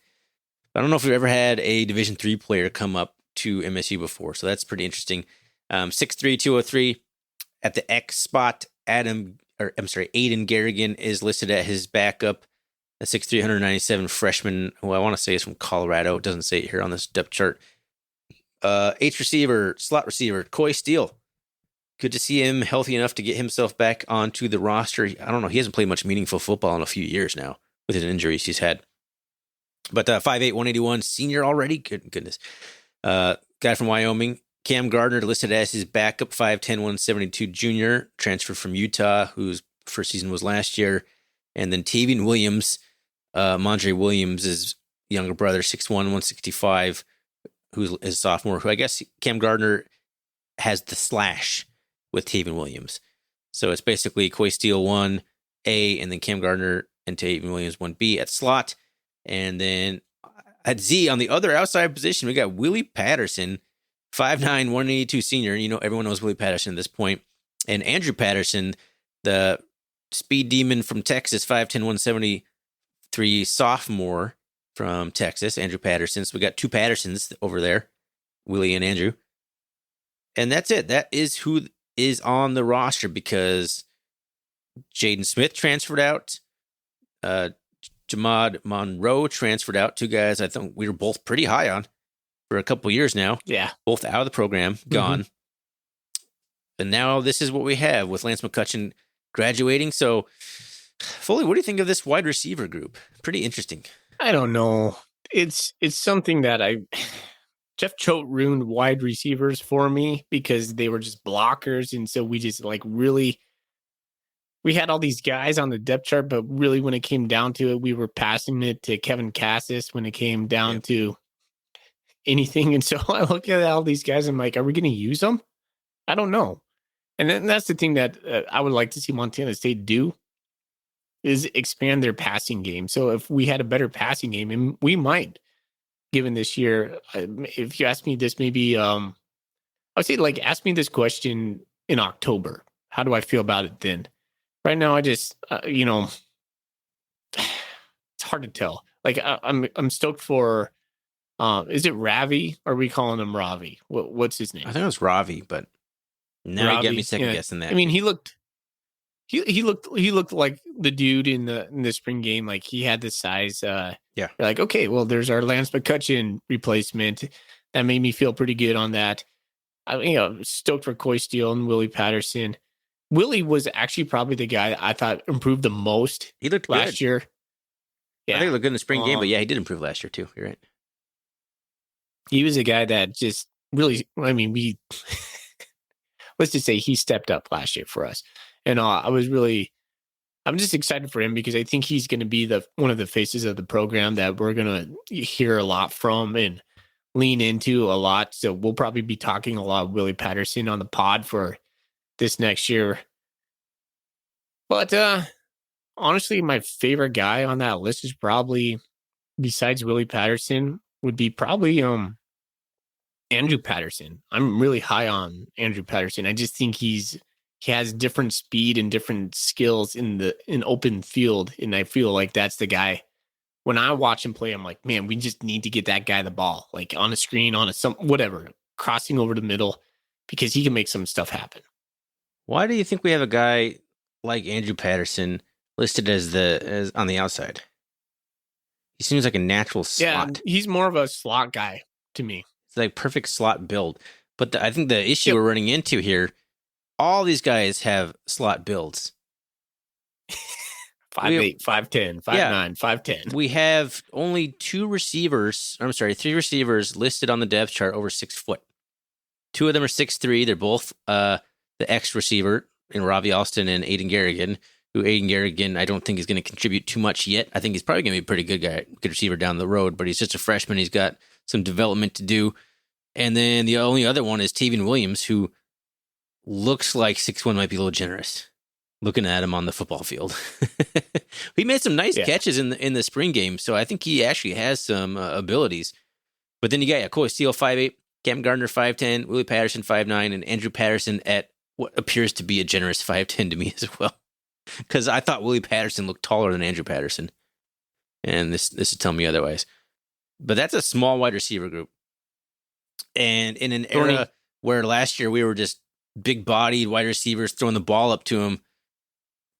B: I don't know if we've ever had a Division III player come up to MSU before, so that's pretty interesting. 6'3", 203. At the X spot, Aiden Garrigan is listed at his backup. A 6'3", 197 freshman, who I want to say is from Colorado. It doesn't say it here on this depth chart. H receiver, slot receiver, Coy Steele. Good to see him healthy enough to get himself back onto the roster. I don't know. He hasn't played much meaningful football in a few years now with his injuries he's had. But 5'8", 181, senior already. Goodness. Guy from Wyoming. Cam Gardner listed as his backup, 5'10", 172 junior, transferred from Utah, whose first season was last year. And then Tavian Williams, Mondre Williams' younger brother, 6'1", 165, who's a sophomore, who I guess Cam Gardner has the slash with Tavian Williams. So it's basically Coy Steele 1A, and then Cam Gardner and Tavian Williams 1B at slot. And then at Z, on the other outside position, we got Willie Patterson, 5'9", 182 senior. You know, everyone knows Willie Patterson at this point. And Andrew Patterson, the speed demon from Texas, 5'10", 173 sophomore from Texas, Andrew Patterson. So we got 2 Pattersons over there, Willie and Andrew. And that's it. That is who is on the roster, because Jaden Smith transferred out. Jamad Monroe transferred out. 2 guys I think we were both pretty high on for a couple years now.
A: Yeah.
B: Both out of the program, gone. And now this is what we have with Lance McCutcheon graduating. So, Foley, what do you think of this wide receiver group? Pretty interesting.
A: I don't know. It's something that Jeff Choate ruined wide receivers for me because they were just blockers. And so we just we had all these guys on the depth chart, but really when it came down to it, we were passing it to Kevin Cassis when it came down to anything. And so I look at all these guys and I'm like, are we going to use them? I don't know. And then that's the thing that I would like to see Montana State do, is expand their passing game. So if we had a better passing game, and we might, given this year, if you ask me this, maybe I would say ask me this question in October. How do I feel about it then? Right now, I just, it's hard to tell. I'm stoked for, is it Ravi? Or are we calling him Ravi? What's his name?
B: I think it was Ravi, but now you get me second guessing that.
A: I mean, he looked like the dude in the spring game. Like, he had the size.
B: You're
A: like, okay, well, there's our Lance McCutcheon replacement. That made me feel pretty good on that. Stoked for Coy Steele and Willie Patterson. Willie was actually probably the guy that I thought improved the most.
B: He looked
A: last year. Yeah,
B: I think he looked good in the spring game, but yeah, he did improve last year too. You're right.
A: He was a guy that just really, let's just say he stepped up last year for us. And I'm just excited for him because I think he's going to be one of the faces of the program that we're going to hear a lot from and lean into a lot. So we'll probably be talking a lot of Willie Patterson on the pod for this next year. But honestly, my favorite guy on that list is probably, besides Willie Patterson, would be probably Andrew Patterson. I'm really high on Andrew Patterson. I just think he has different speed and different skills in open field, and I feel like that's the guy. When I watch him play, I'm like, man, we just need to get that guy the ball, like on a screen, whatever, crossing over the middle, because he can make some stuff happen.
B: Why do you think we have a guy like Andrew Patterson listed as on the outside? He seems like a natural slot.
A: Yeah, he's more of a slot guy to me.
B: It's like perfect slot build. But I think the issue we're running into here, all these guys have slot builds.
A: 5'8", 5'10", 5'9", 5'10".
B: We have only three receivers listed on the depth chart over 6 foot. 2 of them are 6'3". They're both the X receiver in Ravi Alston and Aiden Garrigan, who Aiden Garrigan I don't think is going to contribute too much yet. I think he's probably going to be a pretty good guy, good receiver down the road, but he's just a freshman. He's got some development to do. And then the only other one is Tavian Williams, who looks like 6'1" might be a little generous. Looking at him on the football field. He made some nice catches in the spring game, so I think he actually has some abilities. But then you got Corey Steele, 5'8", Cam Gardner, 5'10", Willie Patterson, 5'9", and Andrew Patterson at what appears to be a generous 5'10" to me as well. Because I thought Willie Patterson looked taller than Andrew Patterson. And this is telling me otherwise. But that's a small wide receiver group. And in an era where last year we were just big-bodied wide receivers throwing the ball up to him,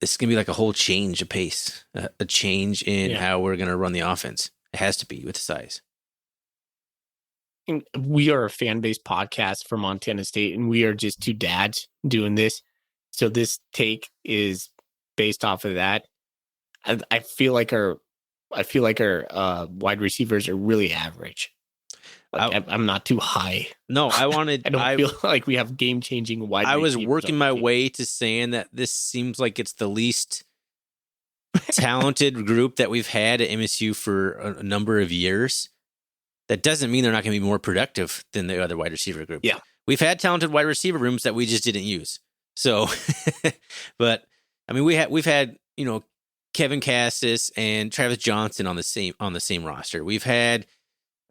B: this is going to be like a whole change of pace, a change in how we're going to run the offense. It has to be with the size.
A: We are a fan-based podcast for Montana State, and we are just two dads doing this. So this take is based off of that. I feel like our wide receivers are really average. I'm not too high.
B: No, I don't
A: feel like we have game-changing wide receivers.
B: I was working my way to saying that this seems like it's the least talented group that we've had at MSU for a number of years. That doesn't mean they're not going to be more productive than the other wide receiver group.
A: Yeah.
B: We've had talented wide receiver rooms that we just didn't use. So, but I mean, we've had, Kevin Cassis and Travis Johnson on the same roster. We've had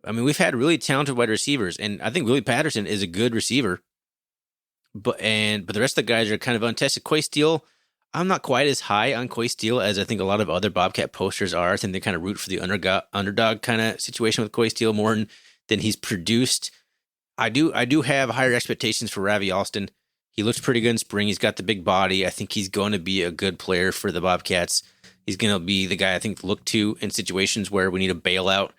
B: really talented wide receivers, and I think Willie Patterson is a good receiver. But the rest of the guys are kind of untested. Coy Steele, I'm not quite as high on Coy Steele as I think a lot of other Bobcat posters are. I think they kind of root for the underdog kind of situation with Coy Steele more than he's produced. I do have higher expectations for Ravi Alston. He looks pretty good in spring. He's got the big body. I think he's going to be a good player for the Bobcats. He's going to be the guy I think to look to in situations where we need a bailout,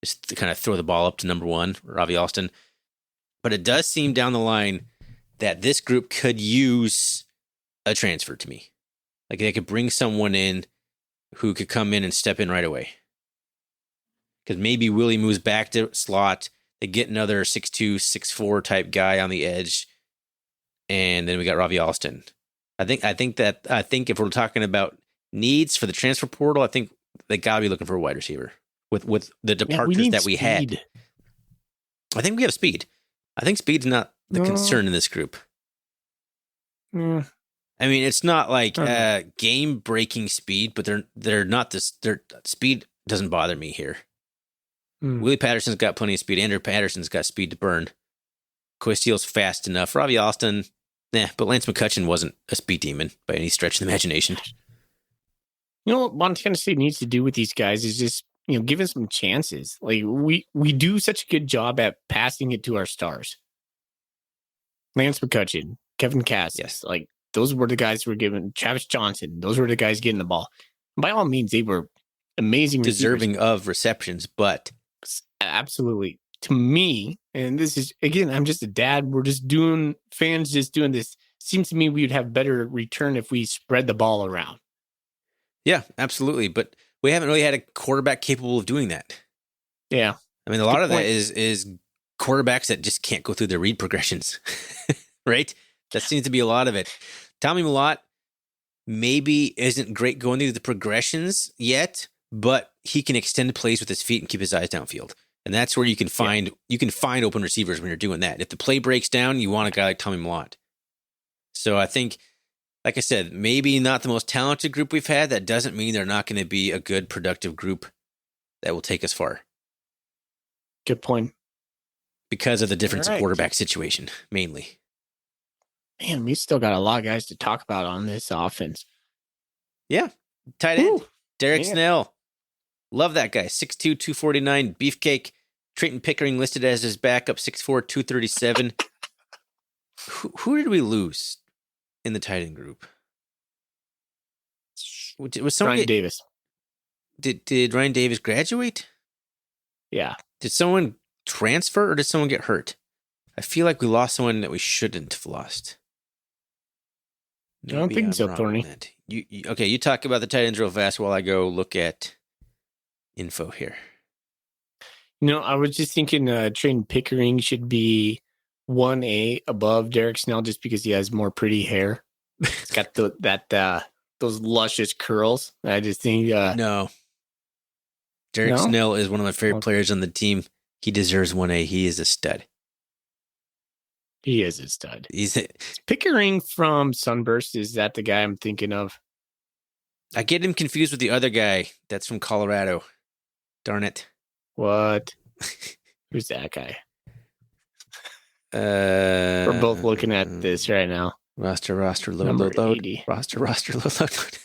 B: just to kind of throw the ball up to number one, Ravi Alston. But it does seem down the line that this group could use a transfer to me. Like they could bring someone in who could come in and step in right away. Because maybe Willie moves back to slot. They get another 6'2", 6'4" type guy on the edge. And then we got Ravi Alston. I think if we're talking about needs for the transfer portal, I think they got to be looking for a wide receiver with the departures that we had. I think we have speed. I think speed's not the concern in this group.
A: Yeah.
B: I mean, it's not like game-breaking speed, but they're not this. Their speed doesn't bother me here. Willie Patterson's got plenty of speed. Andrew Patterson's got speed to burn. Coy Steele's fast enough. Ravi Alston, but Lance McCutcheon wasn't a speed demon by any stretch of the imagination.
A: You know what Montana State needs to do with these guys is just, give us some chances. Like we do such a good job at passing it to our stars. Lance McCutcheon, Kevin Cass, like those were the guys who were given. Travis Johnson, those were the guys getting the ball. By all means, they were amazing,
B: deserving
A: receivers.
B: of receptions, but
A: absolutely. To me, and this is again, I'm just a dad. We're just doing fans, just doing this. Seems to me we'd have better return if we spread the ball around.
B: Yeah, absolutely. But we haven't really had a quarterback capable of doing that.
A: Yeah.
B: I mean, a lot of that is quarterbacks that just can't go through their read progressions, right? That seems to be a lot of it. Tommy Mellott maybe isn't great going through the progressions yet, but he can extend plays with his feet and keep his eyes downfield. And that's where you can find open receivers when you're doing that. If the play breaks down, you want a guy like Tommy Mellott. So I think, like I said, maybe not the most talented group we've had. That doesn't mean they're not going to be a good, productive group that will take us far.
A: Good point.
B: Because of the difference in quarterback situation, mainly.
A: Man, we still got a lot of guys to talk about on this offense.
B: Yeah. Tight end. Derek Snell. Love that guy. 6'2", 249, beefcake. Trayton Pickering listed as his backup, 6'4", 237. Who did we lose in the tight end group? Was
A: Ryan Davis.
B: Did Ryan Davis graduate?
A: Yeah.
B: Did someone transfer or did someone get hurt? I feel like we lost someone that we shouldn't have lost.
A: I don't think so,
B: wrong on
A: Thorny.
B: that. Okay, you talk about the tight ends real fast while I go look at info here.
A: I was just thinking Trayton Pickering should be 1A above Derek Snell just because he has more pretty hair. It's got those luscious curls. I just think
B: No. Derek Snell is one of my favorite players on the team. He deserves 1A. He is a stud.
A: He is a stud. Pickering from Sunburst. Is that the guy I'm thinking of?
B: I get him confused with the other guy that's from Colorado. Darn it.
A: What? Who's that guy? We're both looking at this right now.
B: Roster, load,
A: Number
B: load, load.
A: 80.
B: Roster, load, load.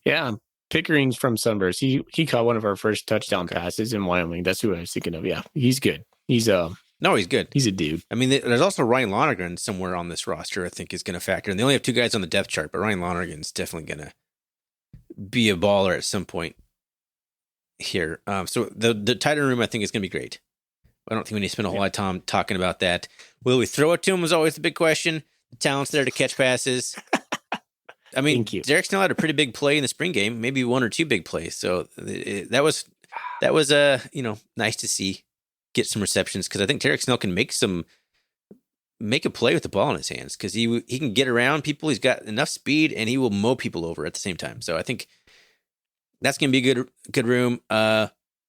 A: Yeah. Pickering's from Sunburst. He caught one of our first touchdown passes in Wyoming. That's who I was thinking of. Yeah. He's good. He's
B: good.
A: He's a dude.
B: I mean, there's also Ryan Lonergan somewhere on this roster I think is going to factor in. They only have 2 guys on the depth chart, but Ryan Lonergan's definitely going to be a baller at some point here. So the tight end room I think is going to be great. I don't think we need to spend a whole lot of time talking about that. Will we throw it to him was always the big question. The talent's there to catch passes. I mean, Derek Snell had a pretty big play in the spring game, maybe 1 or 2 big plays. So that was nice to see, get some receptions, because I think Derek Snell can make a play with the ball in his hands, because he can get around people. He's got enough speed, and he will mow people over at the same time. So I think that's going to be a good room.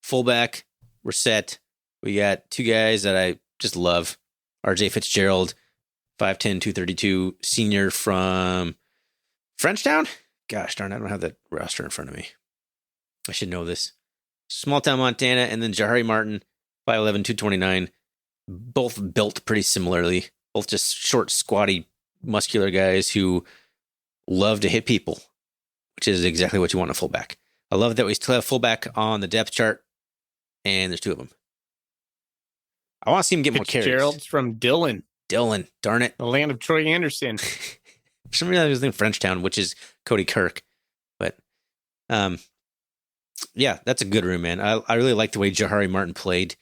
B: Fullback, we're set. We got 2 guys that I just love. RJ Fitzgerald, 5'10", 232, senior from Frenchtown? Gosh darn, I don't have that roster in front of me. I should know this. Small town Montana, and then Jahari Martin, 5'11", 229. Both built pretty similarly. Both just short, squatty, muscular guys who love to hit people, which is exactly what you want in a fullback. I love that we still have fullback on the depth chart, and there's 2 of them. I want to see him get more carries.
A: Fitzgerald's from Dillon,
B: darn it.
A: the land of Troy Anderson.
B: For some reason, I was in Frenchtown, which is Cody Kirk. But, yeah, that's a good room, man. I really like the way Jahari Martin played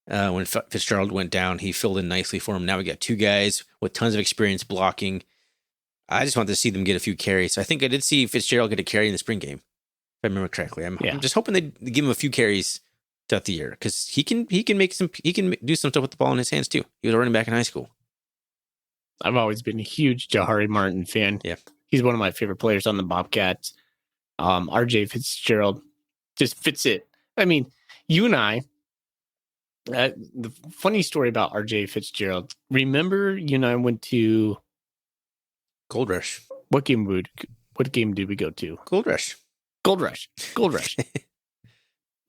B: when Fitzgerald went down. He filled in nicely for him. Now we got 2 guys with tons of experience blocking. I just wanted to see them get a few carries. So I think I did see Fitzgerald get a carry in the spring game, if I remember correctly. I'm just hoping they give him a few carries throughout the year, because he can do some stuff with the ball in his hands too. He was a running back in high school.
A: I've always been a huge Jahari Martin fan.
B: Yeah.
A: He's one of my favorite players on the Bobcats. RJ Fitzgerald just fits it. I mean, you and I, the funny story about RJ Fitzgerald, remember you and I went to
B: Gold Rush.
A: What game did we go to?
B: Gold Rush.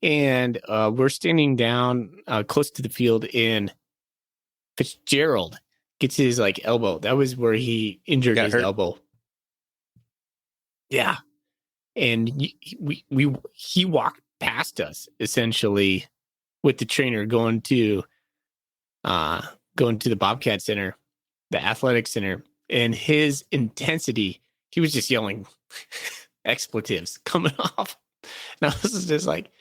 A: And we're standing down close to the field, and Fitzgerald gets his elbow. That was where he injured his elbow. Yeah. And he walked past us essentially with the trainer going to the Bobcat Center, the athletic center, and his intensity, he was just yelling expletives coming off. And I was just like,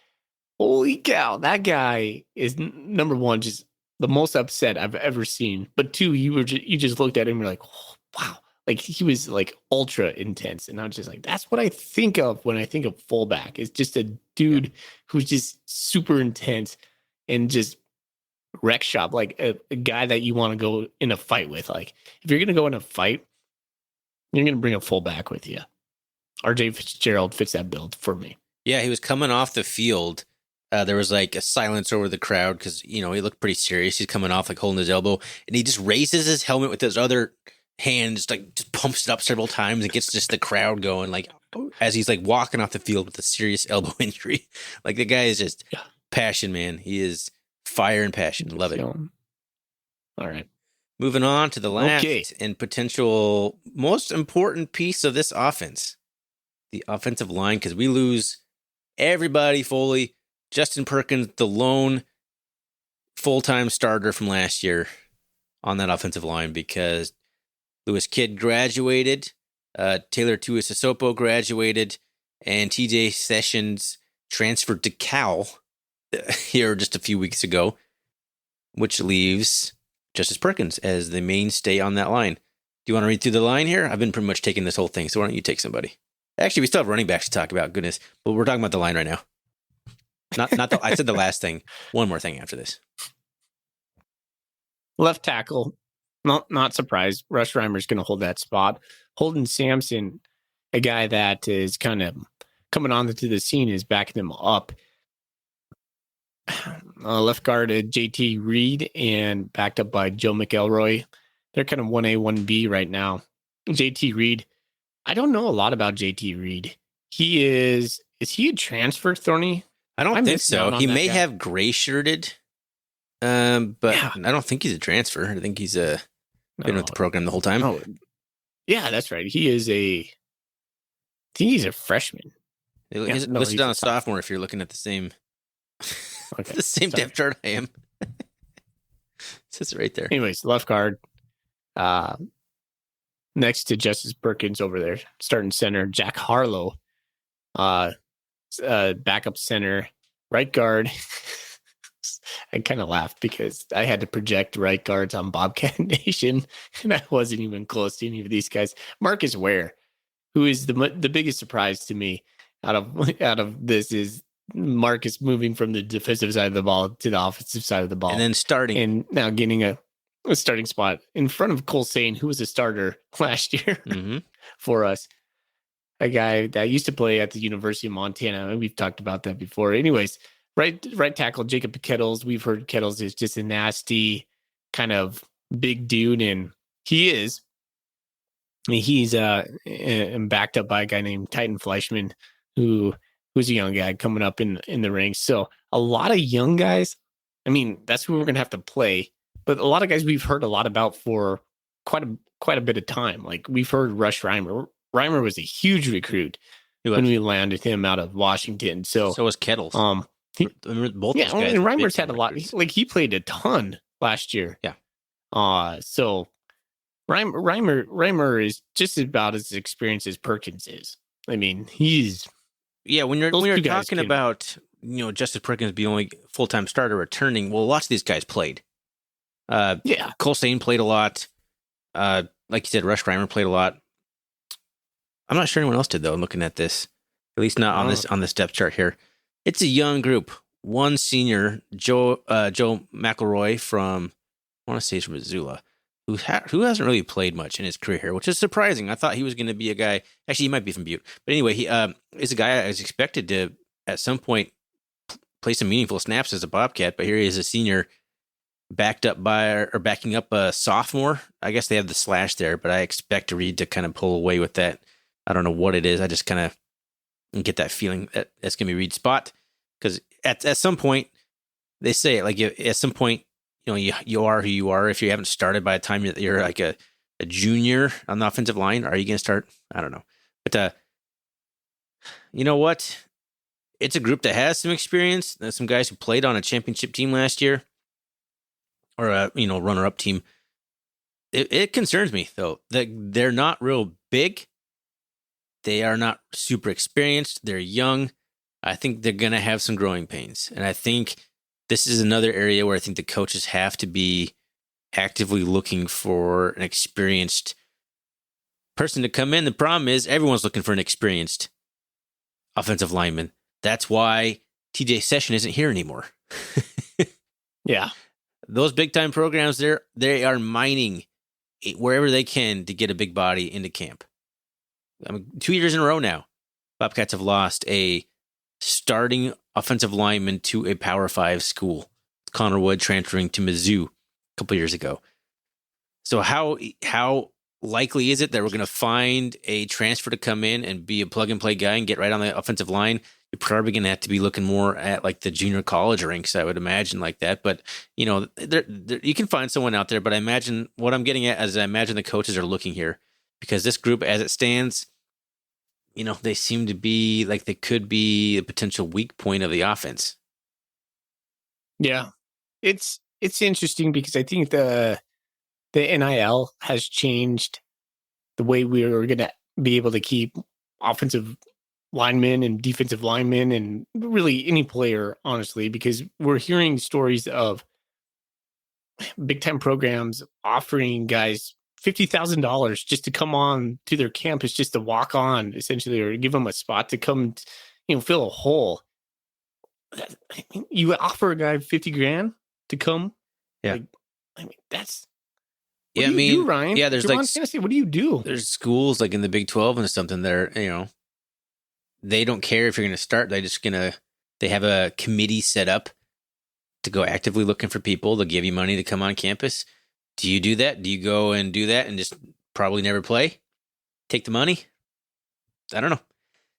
A: holy cow, that guy is number one, just the most upset I've ever seen. But 2, you just looked at him and you're like, oh, wow. Like, he was ultra intense. And I was just like, that's what I think of when I think of fullback. It's just a dude who's just super intense and just wreck shop, like a guy that you want to go in a fight with. Like, if you're going to go in a fight, you're going to bring a fullback with you. RJ Fitzgerald fits that build for me.
B: Yeah, he was coming off the field. There was a silence over the crowd because, he looked pretty serious. He's coming off holding his elbow, and he just raises his helmet with his other hand, just pumps it up several times and gets just the crowd going, as he's walking off the field with a serious elbow injury. The guy is just passion, man. He is fire and passion. Love it.
A: All right.
B: Moving on to the last and potential most important piece of this offense, the offensive line, because we lose everybody fully. Justin Perkins, the lone full-time starter from last year on that offensive line, because Lewis Kidd graduated, Taylor Tuiasosopo graduated, and TJ Sessions transferred to Cal here just a few weeks ago, which leaves Justice Perkins as the mainstay on that line. you want to read through the line here? I've been pretty much taking this whole thing, so why don't you take somebody? Actually, we still have running backs to talk about, goodness. But we're talking about the line right now. I said the last thing. One more thing after this.
A: Left tackle, not surprised. Rush Reimer's going to hold that spot. Holden Sampson, a guy that is kind of coming onto the scene, is backing him up. Left guard, JT Reed, and backed up by Joe McElroy. They're kind of 1A, 1B right now. JT Reed, I don't know a lot about JT Reed. Is he a transfer, Thorny?
B: I don't think so. He may have gray shirted, but yeah. I don't think he's a transfer. I think he's been with the program the whole time.
A: Oh, yeah, that's right. He's a freshman.
B: He's listed on a sophomore if you're looking at the same the same depth chart I am. It says it right there.
A: Anyways, left guard. Next to Justice Perkins over there, starting center, Jack Harlow. Backup center, right guard. I kind of laughed because I had to project right guards on Bobcat Nation, and I wasn't even close to any of these guys. Marcus Ware, who is the biggest surprise to me out of this, is Marcus moving from the defensive side of the ball to the offensive side of the ball,
B: and then starting,
A: and now getting a starting spot in front of Cole Sane, who was a starter last year for us. A guy that used to play at the University of Montana. We've talked about that before. Anyways, right tackle, Jacob Kettles. We've heard Kettles is just a nasty kind of big dude, and he's backed up by a guy named Titan Fleischman, who's a young guy coming up in the ranks. So a lot of young guys. I mean, that's who we're gonna have to play. But a lot of guys we've heard a lot about for quite a bit of time. Like we've heard Rush Reimer. Reimer was a huge recruit when we landed him out of Washington. So
B: was Kettles.
A: Both
B: those guys.
A: And Reimer's had a lot. Like he played a ton last year.
B: Yeah.
A: So Reimer is just about as experienced as Perkins is. I mean,
B: when you're talking about Justice Perkins being only full-time starter returning. Well, lots of these guys played. Cole Sane played a lot. Like you said, Rush Reimer played a lot. I'm not sure anyone else did though. I'm looking at this, at least not on this depth chart here. It's a young group. One senior, Joe McElroy from, I want to say he's from Missoula, who hasn't really played much in his career here, which is surprising. I thought he was going to be a guy. Actually, he might be from Butte, but anyway, he is a guy I was expected to at some point play some meaningful snaps as a Bobcat. But here he is, a senior, backing up a sophomore. I guess they have the slash there, but I expect Reed to kind of pull away with that. I don't know what it is. I just kind of get that feeling that that's going to be Reed's spot. Because at some point, they say it, like at some point, you are who you are. If you haven't started by the time you're like a junior on the offensive line, are you going to start? I don't know. But you know what? It's a group that has some experience. There's some guys who played on a championship team last year, or a runner-up team. It concerns me though that they're not real big. They are not super experienced. They're young. I think they're going to have some growing pains. And I think this is another area where I think the coaches have to be actively looking for an experienced person to come in. The problem is everyone's looking for an experienced offensive lineman. That's why TJ Session isn't here anymore.
A: Yeah.
B: Those big-time programs, they are mining wherever they can to get a big body into camp. 2 years in a row now, Bobcats have lost a starting offensive lineman to a Power 5 school. Connor Wood transferring to Mizzou a couple years ago. So how likely is it that we're going to find a transfer to come in and be a plug-and-play guy and get right on the offensive line? You're probably going to have to be looking more at like the junior college ranks, I would imagine, like that. But, there, you can find someone out there. But I imagine what I'm getting at is I imagine the coaches are looking here. Because this group, as it stands, they seem to be like they could be a potential weak point of the offense.
A: Yeah, it's interesting because I think the NIL has changed the way we are going to be able to keep offensive linemen and defensive linemen and really any player, honestly, because we're hearing stories of big time programs offering guys $50,000 just to come on to their campus, just to walk on essentially, or give them a spot to come, fill a hole. You offer a guy 50 grand to come.
B: Yeah.
A: That's,
B: what
A: do you do, Ryan?
B: Yeah, there's
A: Tennessee, what do you do?
B: There's schools like in the Big 12 and something there, they don't care if you're going to start. They have a committee set up to go actively looking for people. They'll give you money to come on campus. Do you do that? Do you go and do that and just probably never play? Take the money? I don't know.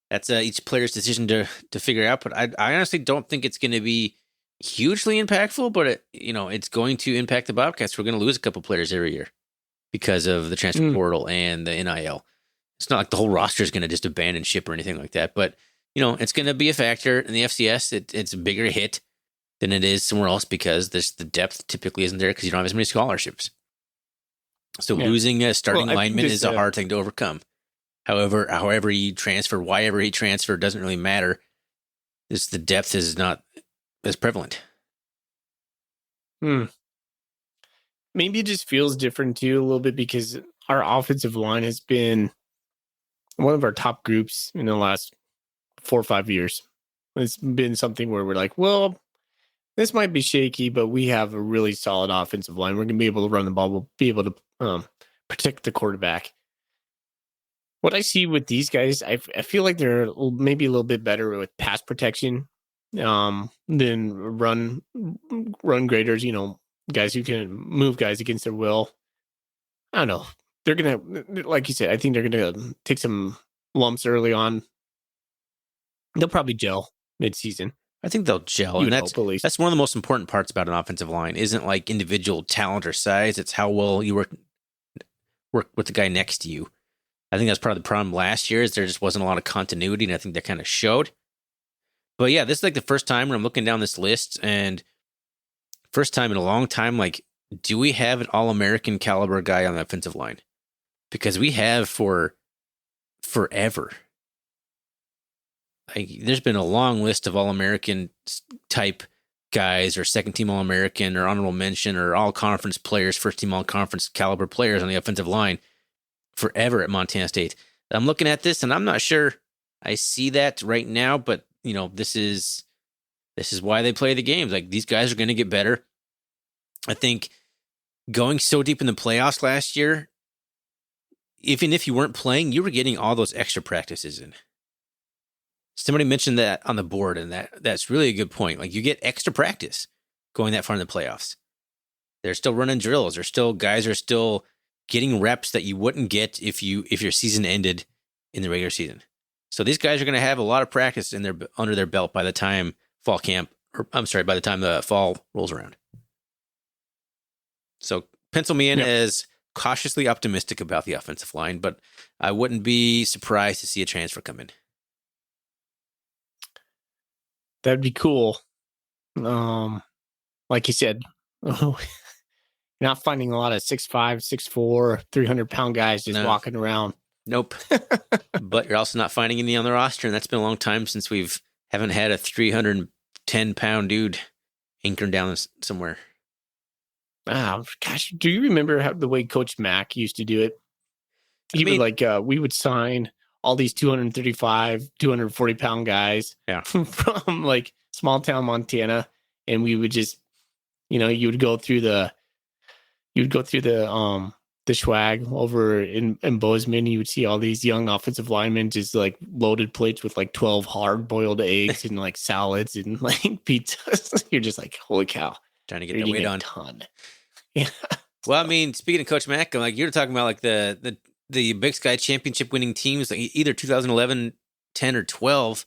B: That's each player's decision to figure out. But I honestly don't think it's going to be hugely impactful. But it's going to impact the Bobcats. We're going to lose a couple players every year because of the transfer portal and the NIL. It's not like the whole roster is going to just abandon ship or anything like that. But it's going to be a factor in the FCS. It's a bigger hit than it is somewhere else because the depth typically isn't there because you don't have as many scholarships. So losing a starting lineman is a hard thing to overcome. However you transfer, wherever he transferred, doesn't really matter. The depth is not as prevalent.
A: Maybe it just feels different too a little bit because our offensive line has been one of our top groups in the last 4 or 5 years. It's been something where we're like, well, this might be shaky, but we have a really solid offensive line. We're going to be able to run the ball. We'll be able to protect the quarterback. What I see with these guys, I feel like they're maybe a little bit better with pass protection than run graders, guys who can move guys against their will. I don't know. They're going to, like you said, I think they're going to take some lumps early on. They'll probably gel mid-season.
B: I think they'll gel. And that's one of the most important parts about an offensive line. Isn't like individual talent or size. It's how well you work with the guy next to you. I think that's part of the problem last year is there just wasn't a lot of continuity, and I think that kind of showed. But yeah, this is like the first time when I'm looking down this list, and first time in a long time, like, do we have an All-American caliber guy on the offensive line? Because we have for forever. There's been a long list of All-American type guys or second-team All-American or honorable mention or all-conference players, first-team all-conference caliber players on the offensive line forever at Montana State. I'm looking at this, and I'm not sure I see that right now, but, this is why they play the games. Like, these guys are going to get better. I think going so deep in the playoffs last year, even if you weren't playing, you were getting all those extra practices in. Somebody mentioned that on the board, and that's really a good point. Like, you get extra practice going that far in the playoffs. They're still running drills. Guys are still getting reps that you wouldn't get if your season ended in the regular season. So these guys are going to have a lot of practice under their belt by the time by the time the fall rolls around. So pencil me in as cautiously optimistic about the offensive line, but I wouldn't be surprised to see a transfer come in.
A: That'd be cool. Like you said, you're not finding a lot of 6'5", 6'4", 300-pound guys just walking around.
B: Nope. But you're also not finding any on the roster, and that's been a long time since haven't had a 310-pound dude anchored down somewhere.
A: Gosh, do you remember the way Coach Mack used to do it? We would sign all these 235, 240-pound guys from like small town Montana, and we would just, you would go through the swag over in Bozeman. You would see all these young offensive linemen just like loaded plates with like 12 hard-boiled eggs and like salads and like pizzas. You're just like, holy cow.
B: Trying to get their weight on.
A: Ton. Yeah.
B: Well, I mean, speaking of Coach Mack, like you're talking about like the Big Sky championship winning teams, like either 2011, 10, or 12.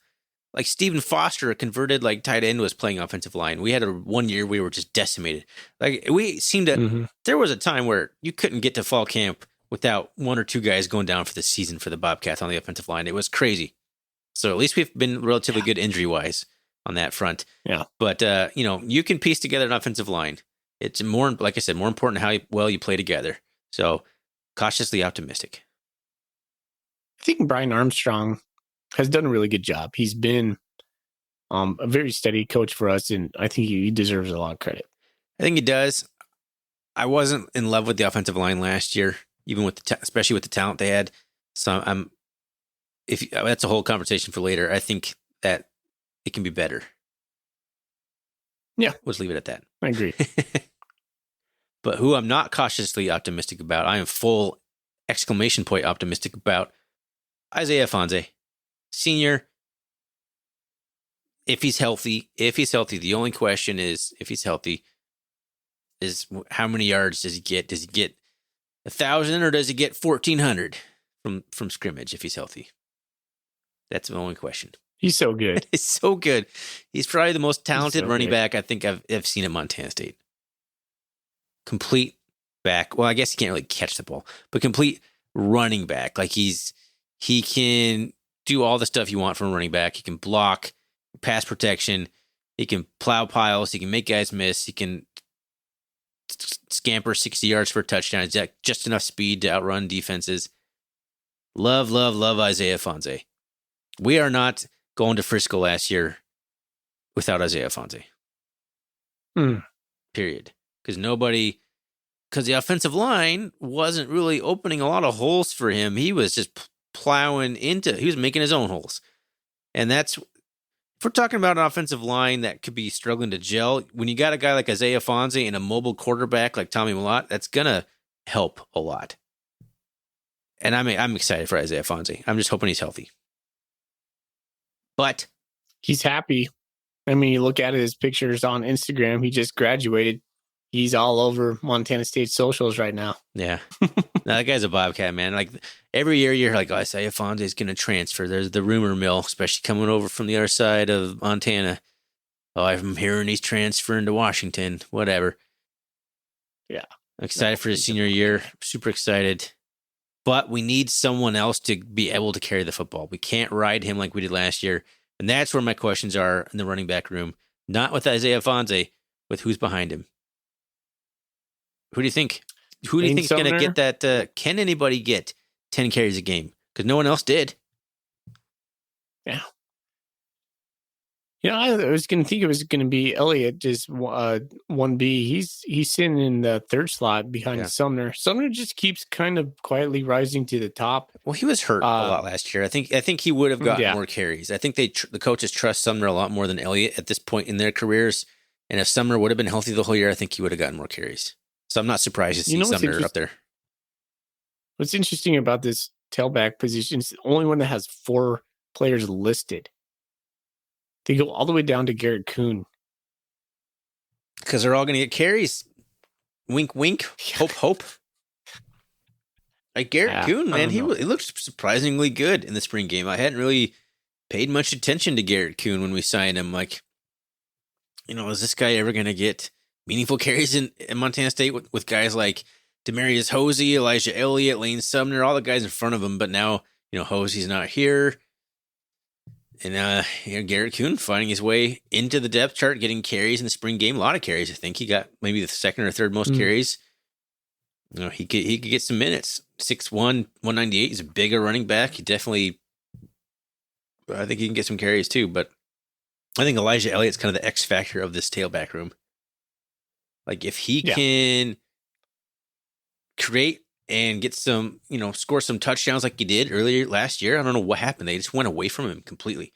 B: Like Stephen Foster, converted like tight end, was playing offensive line. We had 1 year we were just decimated. Like we seemed to. There was a time where you couldn't get to fall camp without one or two guys going down for the season for the Bobcats on the offensive line. It was crazy. So at least we've been relatively good injury wise on that front.
A: Yeah.
B: But you can piece together an offensive line. It's more, like I said, more important how well you play together. So cautiously optimistic.
A: I think Brian Armstrong has done a really good job. He's been a very steady coach for us, and I think he deserves a lot of credit.
B: I think he does. I wasn't in love with the offensive line last year. even with especially with the talent they had. So that's a whole conversation for later. I think that it can be better.
A: Yeah.
B: Let's leave it at that.
A: I agree.
B: But who I'm not cautiously optimistic about, I am full exclamation point optimistic about Isaiah Fonse, Senior. If he's healthy, the only question is if he's healthy is how many yards does he get? Does he get 1,000 or does he get 1,400 from scrimmage if he's healthy? That's the only question.
A: He's so good.
B: He's so good. He's probably the most talented running back I think I've seen at Montana State. Complete back. Well, I guess he can't really catch the ball, but complete running back. Like he can do all the stuff you want from a running back. He can block, pass protection. He can plow piles. He can make guys miss. He can scamper 60 yards for a touchdown. He's got just enough speed to outrun defenses. Love Isaiah Fonse. We are not going to Frisco last year without Isaiah Fonse. Period. Because the offensive line wasn't really opening a lot of holes for him. He was just he was making his own holes. And if we're talking about an offensive line that could be struggling to gel, when you got a guy like Isaiah Fonse and a mobile quarterback like Tommy Mellott, that's going to help a lot. And I'm excited for Isaiah Fonse. I'm just hoping he's healthy. But
A: he's happy. I mean, you look at his pictures on Instagram. He just graduated. He's all over Montana State socials right now.
B: Yeah. No, that guy's a Bobcat, man. Like every year you're like, Isaiah Fonse is going to transfer. There's the rumor mill, especially coming over from the other side of Montana. Oh, I'm hearing he's transferring to Washington, whatever.
A: Yeah.
B: I'm excited for his senior year. Super excited. But we need someone else to be able to carry the football. We can't ride him like we did last year. And that's where my questions are in the running back room. Not with Isaiah Fonse, with who's behind him. Who do you think? Who do you think is going to get that? Can anybody get 10 carries a game? Because no one else did.
A: Yeah. I was going to think it was going to be Elliott, just 1B. He's sitting in the third slot behind Sumner. Sumner just keeps kind of quietly rising to the top.
B: Well, he was hurt a lot last year. I think he would have gotten more carries. I think the coaches trust Sumner a lot more than Elliott at this point in their careers. And if Sumner would have been healthy the whole year, I think he would have gotten more carries. So I'm not surprised to see Sumner up there.
A: What's interesting about this tailback position is the only one that has 4 players listed. They go all the way down to Garrett Kuhn.
B: Because they're all going to get carries. Wink, wink. Hope, hope. Like Garrett Kuhn, man, he looked surprisingly good in the spring game. I hadn't really paid much attention to Garrett Kuhn when we signed him. Like, is this guy ever going to get meaningful carries in Montana State with guys like Demarius Hosey, Elijah Elliott, Lane Sumner, all the guys in front of him? But now, Hosey's not here. And Garrett Kuhn finding his way into the depth chart, getting carries in the spring game. A lot of carries, I think. He got maybe the second or third most carries. He could get some minutes. 6'1", 198. He's a bigger running back. I think he can get some carries too. But I think Elijah Elliott's kind of the X factor of this tailback room. Like if he can create and get some, score some touchdowns like he did earlier last year. I don't know what happened. They just went away from him completely.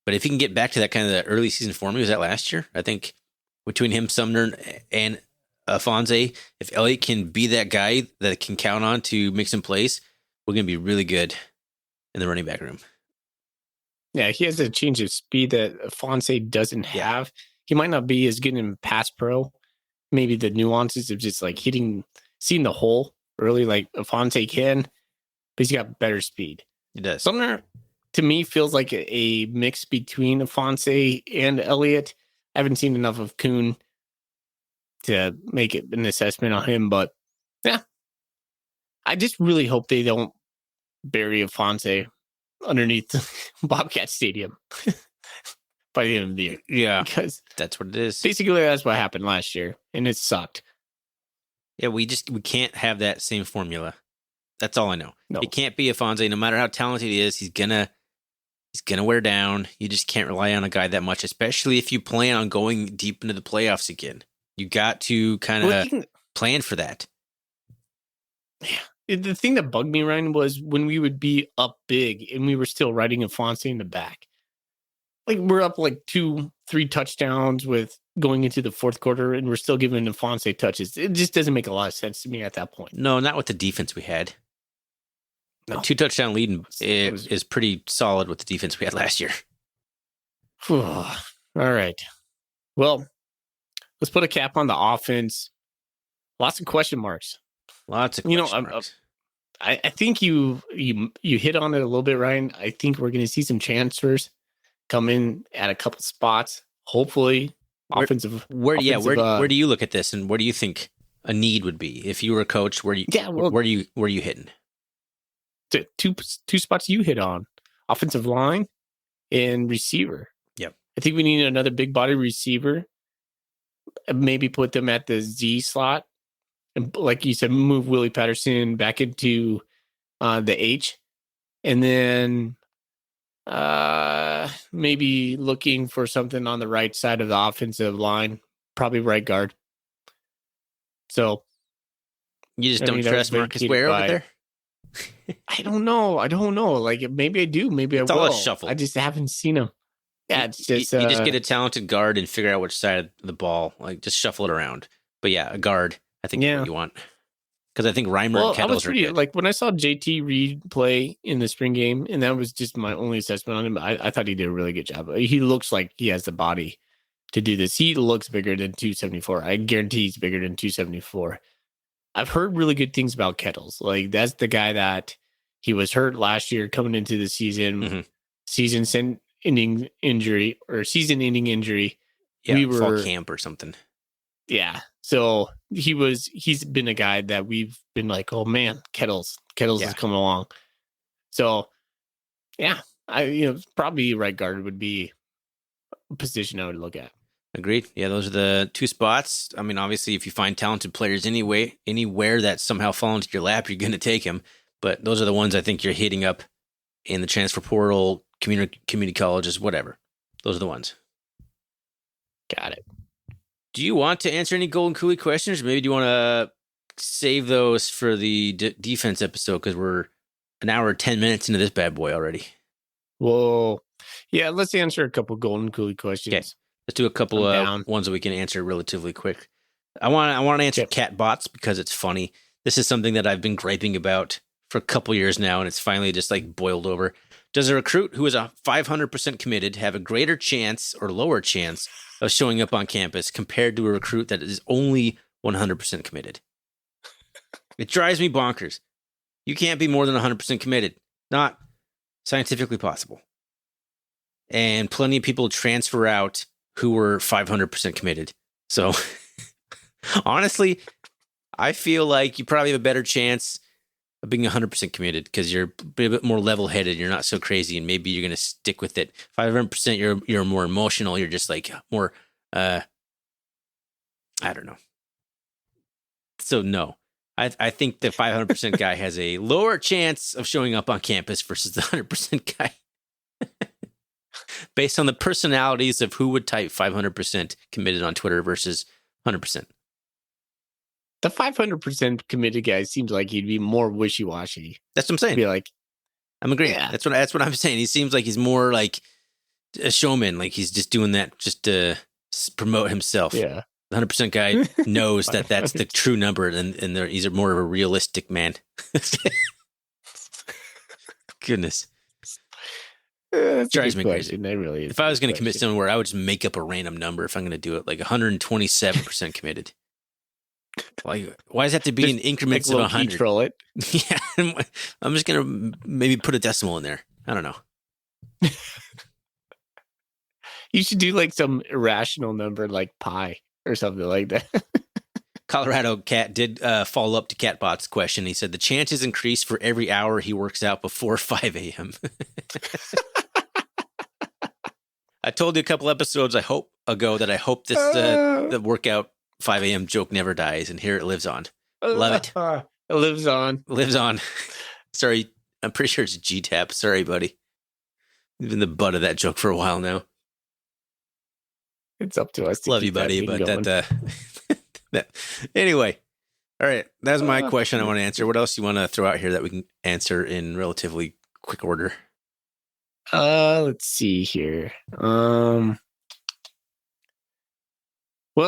B: But if he can get back to that kind of the early season form he was at last year, I think between him, Sumner, and Fonse, if Elliott can be that guy that can count on to make some plays, we're going to be really good in the running back room.
A: Yeah, he has a change of speed that Fonse doesn't have. He might not be as good in pass pro. Maybe the nuances of just like seeing the hole early like Fonse can, but he's got better speed.
B: He does.
A: Sumner, to me, feels like a mix between Fonse and Elliott. I haven't seen enough of Kuhn to make it an assessment on him, but yeah. I just really hope they don't bury Fonse underneath Bobcat Stadium by the end of the year.
B: Yeah,
A: because
B: that's what it is.
A: Basically, that's what happened last year, and it sucked.
B: Yeah, we can't have that same formula. That's all I know.
A: No.
B: It can't be a Fonse. No matter how talented he is, he's gonna wear down. You just can't rely on a guy that much, especially if you plan on going deep into the playoffs again. You got to kind of plan for that.
A: Yeah, The thing that bugged me, Ryan, was when we would be up big and we were still riding Afonso in the back. Like we're up like 2-3 touchdowns with going into the fourth quarter, and we're still giving Afonso touches. It just doesn't make a lot of sense to me at that point.
B: No, not with the defense we had.
A: No.
B: A 2-touchdown lead is pretty solid with the defense we had last year.
A: All right. Well, let's put a cap on the offense. Lots of question marks.
B: Lots of question marks.
A: I think you hit on it a little bit, Ryan. I think we're going to see some transfers come in at a couple spots. Hopefully,
B: Where do you look at this, and where do you think a need would be if you were a coach? Where are you hitting?
A: Two spots you hit on: offensive line and receiver.
B: Yep.
A: I think we need another big body receiver. Maybe put them at the Z slot, and like you said, move Willie Patterson back into the H, and then maybe looking for something on the right side of the offensive line, probably right guard. So
B: you just don't trust Marcus Ware over there?
A: I don't know. Like maybe I do. Maybe
B: it's
A: I will.
B: All a shuffle.
A: I just haven't seen him. Yeah, it's just
B: you just get a talented guard and figure out which side of the ball. Like just shuffle it around. But yeah, a guard. I think is what you want. Because I think Reimer and Kettles are good.
A: Like when I saw JT Reed play in the spring game, and that was just my only assessment on him. I thought he did a really good job. He looks like he has the body to do this. He looks bigger than 274. I guarantee he's bigger than 274. I've heard really good things about Kettles. Like that's the guy that he was hurt last year coming into the season, season-ending injury.
B: Yeah, fall camp or something.
A: Yeah. So he's been a guy that we've been like, oh man, Kettles is coming along. So yeah, probably right guard would be a position I would look at.
B: Agreed. Yeah, those are the two spots. I mean, obviously, if you find talented players anywhere that somehow fall into your lap, you're going to take them. But those are the ones I think you're hitting up in the transfer portal, community colleges, whatever. Those are the ones.
A: Got it.
B: Do you want to answer any Golden Coolie questions? Or maybe do you want to save those for the defense episode because we're an hour and 10 minutes into this bad boy already?
A: Whoa. Yeah, let's answer a couple Golden Coolie questions.
B: Okay. Let's do a couple of ones that we can answer relatively quick. I want to answer cat bots because it's funny. This is something that I've been griping about for a couple years now, and it's finally just like boiled over. Does a recruit who is a 500% committed have a greater chance or lower chance of showing up on campus compared to a recruit that is only 100% committed? It drives me bonkers. You can't be more than 100% committed. Not scientifically possible. And plenty of people transfer out who were 500% committed. So honestly, I feel like you probably have a better chance of being 100% committed because you're a bit more level-headed. You're not so crazy, and maybe you're going to stick with it. 500%, you're more emotional. You're just like more, I don't know. So no, I think the 500% guy has a lower chance of showing up on campus versus the 100% guy. Based on the personalities of who would type 500% committed on Twitter versus 100%.
A: The 500% committed guy seems like he'd be more wishy-washy.
B: That's what I'm saying.
A: Be like,
B: I'm agreeing. Yeah. That's what I'm saying. He seems like he's more like a showman. Like he's just doing that just to promote himself.
A: Yeah.
B: The 100% guy knows that that's the true number, and he's more of a realistic man. Goodness. Drives me crazy.
A: Really
B: if I was going to commit somewhere, I would just make up a random number if I'm going to do it, like 127% committed. Like, why does it have to be in increments of 100?
A: Control it.
B: Yeah, I'm just going to maybe put a decimal in there. I don't know.
A: You should do like some irrational number like pi or something like that.
B: Colorado Cat did follow up to Catbot's question. He said the chances increase for every hour he works out before 5 a.m. I told you a couple episodes ago that I hope this the workout 5 a.m. joke never dies, and here it lives on. Love it.
A: It lives on.
B: Lives on. Sorry, I'm pretty sure it's G-Tap. Sorry, buddy. You've been the butt of that joke for a while now.
A: It's up to us to
B: love you, buddy, but that anyway, All right. That's my question I want to answer. What else you want to throw out here that we can answer in relatively quick order?
A: Let's see here. Well,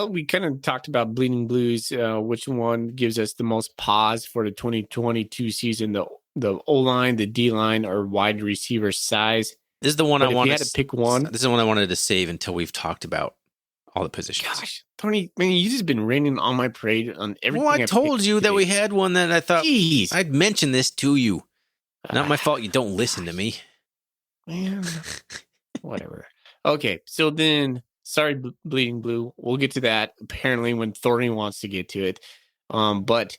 A: we kind of talked about Bleeding Blues. Which one gives us the most pause for the 2022 season? The O-line, the D-line, or wide receiver size?
B: This is the one I wanted.
A: If you had to pick one,
B: this is the one I wanted to save until we've talked about all the positions.
A: Gosh, Tony, man, you just been raining on my parade on everything.
B: Well, I told you that we had one that I thought I'd mention this to you. Not my fault you don't listen to me.
A: Man, whatever. Okay, so then, sorry, Bleeding Blue. We'll get to that apparently when Thorny wants to get to it. But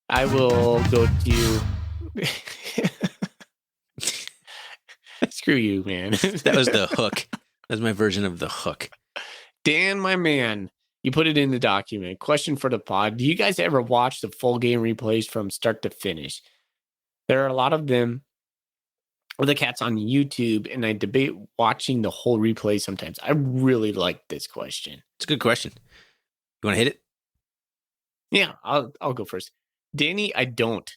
A: I will go to you. Screw you, man.
B: That was the hook. That was my version of the hook.
A: Dan, my man, you put it in the document. Question for the pod. Do you guys ever watch the full game replays from start to finish? There are a lot of them, or the cats on YouTube, and I debate watching the whole replay sometimes. I really like this question.
B: It's a good question. You want to hit it?
A: Yeah, I'll go first. Danny, I don't.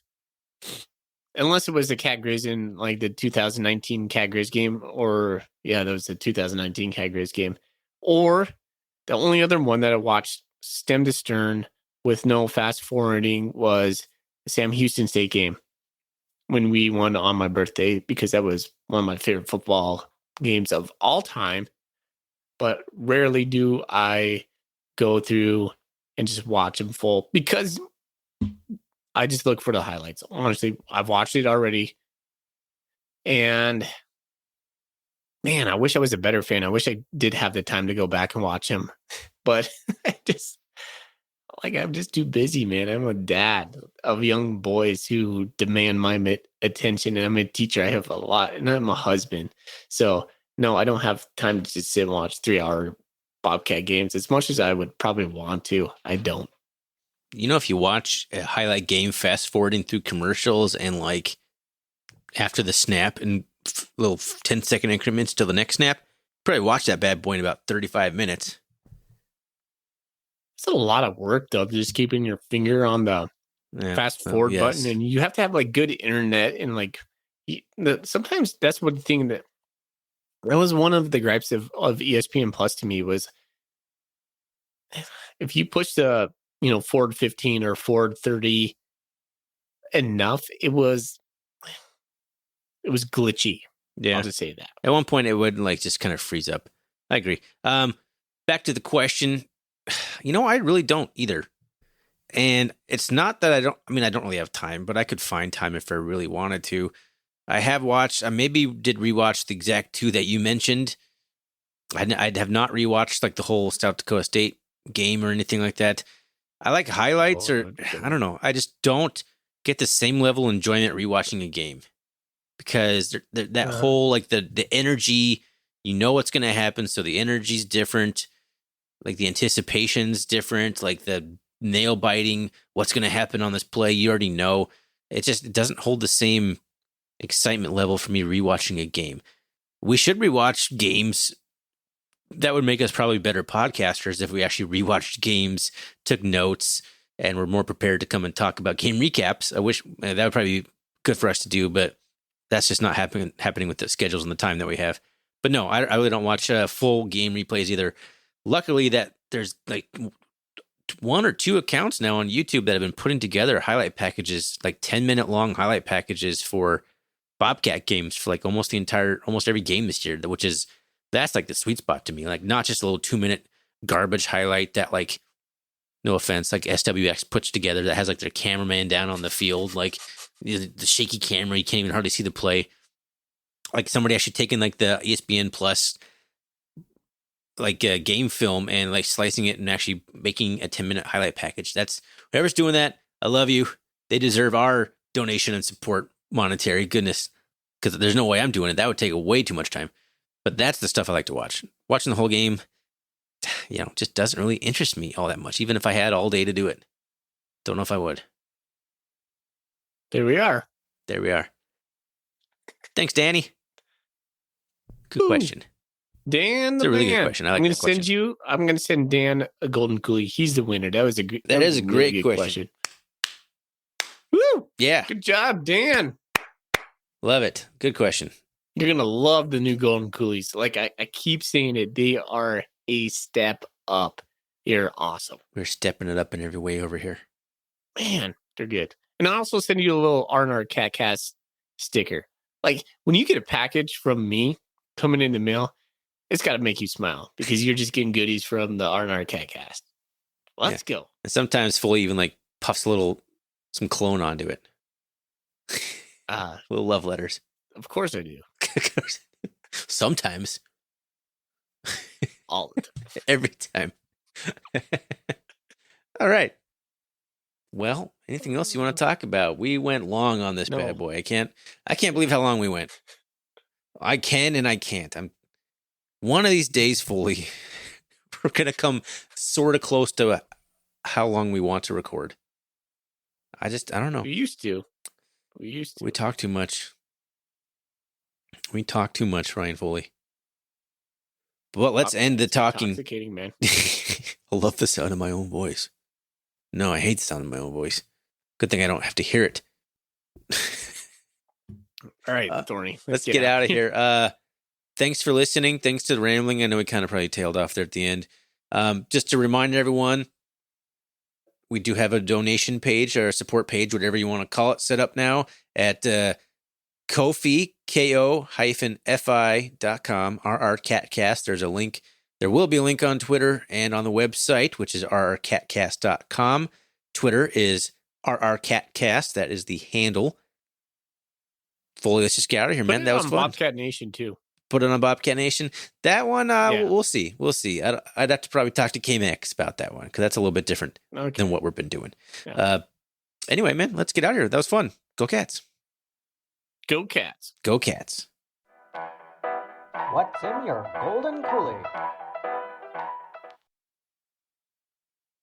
A: Unless it was the Cat Grizz in like the 2019 Cat Grizz game, or that was the 2019 Cat Grizz game. Or the only other one that I watched stem to stern with no fast forwarding was the Sam Houston State game when we won on my birthday, because that was one of my favorite football games of all time. But rarely do I go through and just watch them full, because I just look for the highlights. Honestly, I've watched it already. And man, I wish I was a better fan. I wish I did have the time to go back and watch him. But I'm just too busy, man. I'm a dad of young boys who demand my attention. And I'm a teacher. I have a lot. And I'm a husband. So, no, I don't have time to just sit and watch 3-hour Bobcat games as much as I would probably want to. I don't.
B: You know, if you watch a highlight game fast forwarding through commercials and like after the snap and little 10-second increments till the next snap, probably watch that bad boy in about 35 minutes.
A: It's a lot of work, though, just keeping your finger on the fast forward button. And you have to have like good internet. And like sometimes that's one thing that was one of the gripes of ESPN Plus to me was if you push the forward 15 or forward 30 enough, it was glitchy.
B: Yeah,
A: I'll just say that.
B: At one point, it would like just kind of freeze up. I agree. Back to the question. I really don't either. And it's not that I don't really have time, but I could find time if I really wanted to. I have watched, I maybe did rewatch the exact two that you mentioned. I have not rewatched like the whole South Dakota State game or anything like that. I like highlights I don't know. I just don't get the same level of enjoyment rewatching a game because that whole, like the energy, what's going to happen. So the energy's different. Like the anticipation's different. Like the nail biting, what's going to happen on this play. You already know. It doesn't hold the same excitement level for me rewatching a game. We should rewatch games. That would make us probably better podcasters if we actually rewatched games, took notes, and were more prepared to come and talk about game recaps. I wish that would probably be good for us to do, but that's just not happening with the schedules and the time that we have. But no, I really don't watch full game replays either. Luckily, that there's like 1 or 2 accounts now on YouTube that have been putting together highlight packages, like 10-minute long highlight packages for Bobcat games for like almost every game this year, that's like the sweet spot to me. Like not just a little 2-minute garbage highlight that, like, no offense, like SWX puts together that has like their cameraman down on the field, like the shaky camera, you can't even hardly see the play. Like somebody actually taking like the ESPN Plus like game film and like slicing it and actually making a 10-minute highlight package. That's whoever's doing that. I love you. They deserve our donation and support, monetary goodness, because there's no way I'm doing it. That would take way too much time. But that's the stuff I like to watch. Watching the whole game, just doesn't really interest me all that much, even if I had all day to do it. Don't know if I would.
A: There we are.
B: Thanks, Danny. Good question.
A: Dan,
B: it's a really good question. I like
A: I'm going to send Dan a golden coolie. He's the winner. That is a great
B: question.
A: Woo!
B: Yeah.
A: Good job, Dan.
B: Love it. Good question.
A: You're going to love the new Golden Coolies. Like I keep saying it, they are a step up. They're awesome.
B: We're stepping it up in every way over here.
A: Man, they're good. And I also send you a little R&R CatCast sticker. Like when you get a package from me coming in the mail, it's got to make you smile because you're just getting goodies from the R&R CatCast. Let's go.
B: And sometimes Foley even like puffs some cologne onto it. Little love letters.
A: Of course I do.
B: Sometimes.
A: All the time.
B: Every time. All right. Well, anything else you want to talk about? We went long on this bad boy. I can't believe how long we went. I can and I can't. One of these days, Foley, we're gonna come sort of close to how long we want to record. I don't know.
A: We used to.
B: We talk too much. Ryan Foley. But let's end the talking.
A: Intoxicating, man.
B: I love the sound of my own voice. No, I hate the sound of my own voice. Good thing I don't have to hear it.
A: All right, Thorny.
B: Let's get out of here. Thanks for listening. Thanks to the rambling. I know we kind of probably tailed off there at the end. Just to remind everyone, we do have a donation page or a support page, whatever you want to call it, set up now at Ko-fi, ko-fi.com, RRCatcast. There's a link. There will be a link on Twitter and on the website, which is rrcatcast.com. Twitter is rrcatcast. That is the handle. Foley, let's just get out of here, man. That was fun.
A: Bobcat Nation, too.
B: Put it on Bobcat Nation. That one, we'll see. We'll see. I'd have to probably talk to K-Max about that one because that's a little bit different than what we've been doing. Yeah. Anyway, man, let's get out of here. That was fun. Go Cats.
A: Go Cats.
B: Go Cats.
C: What's in your golden coolie?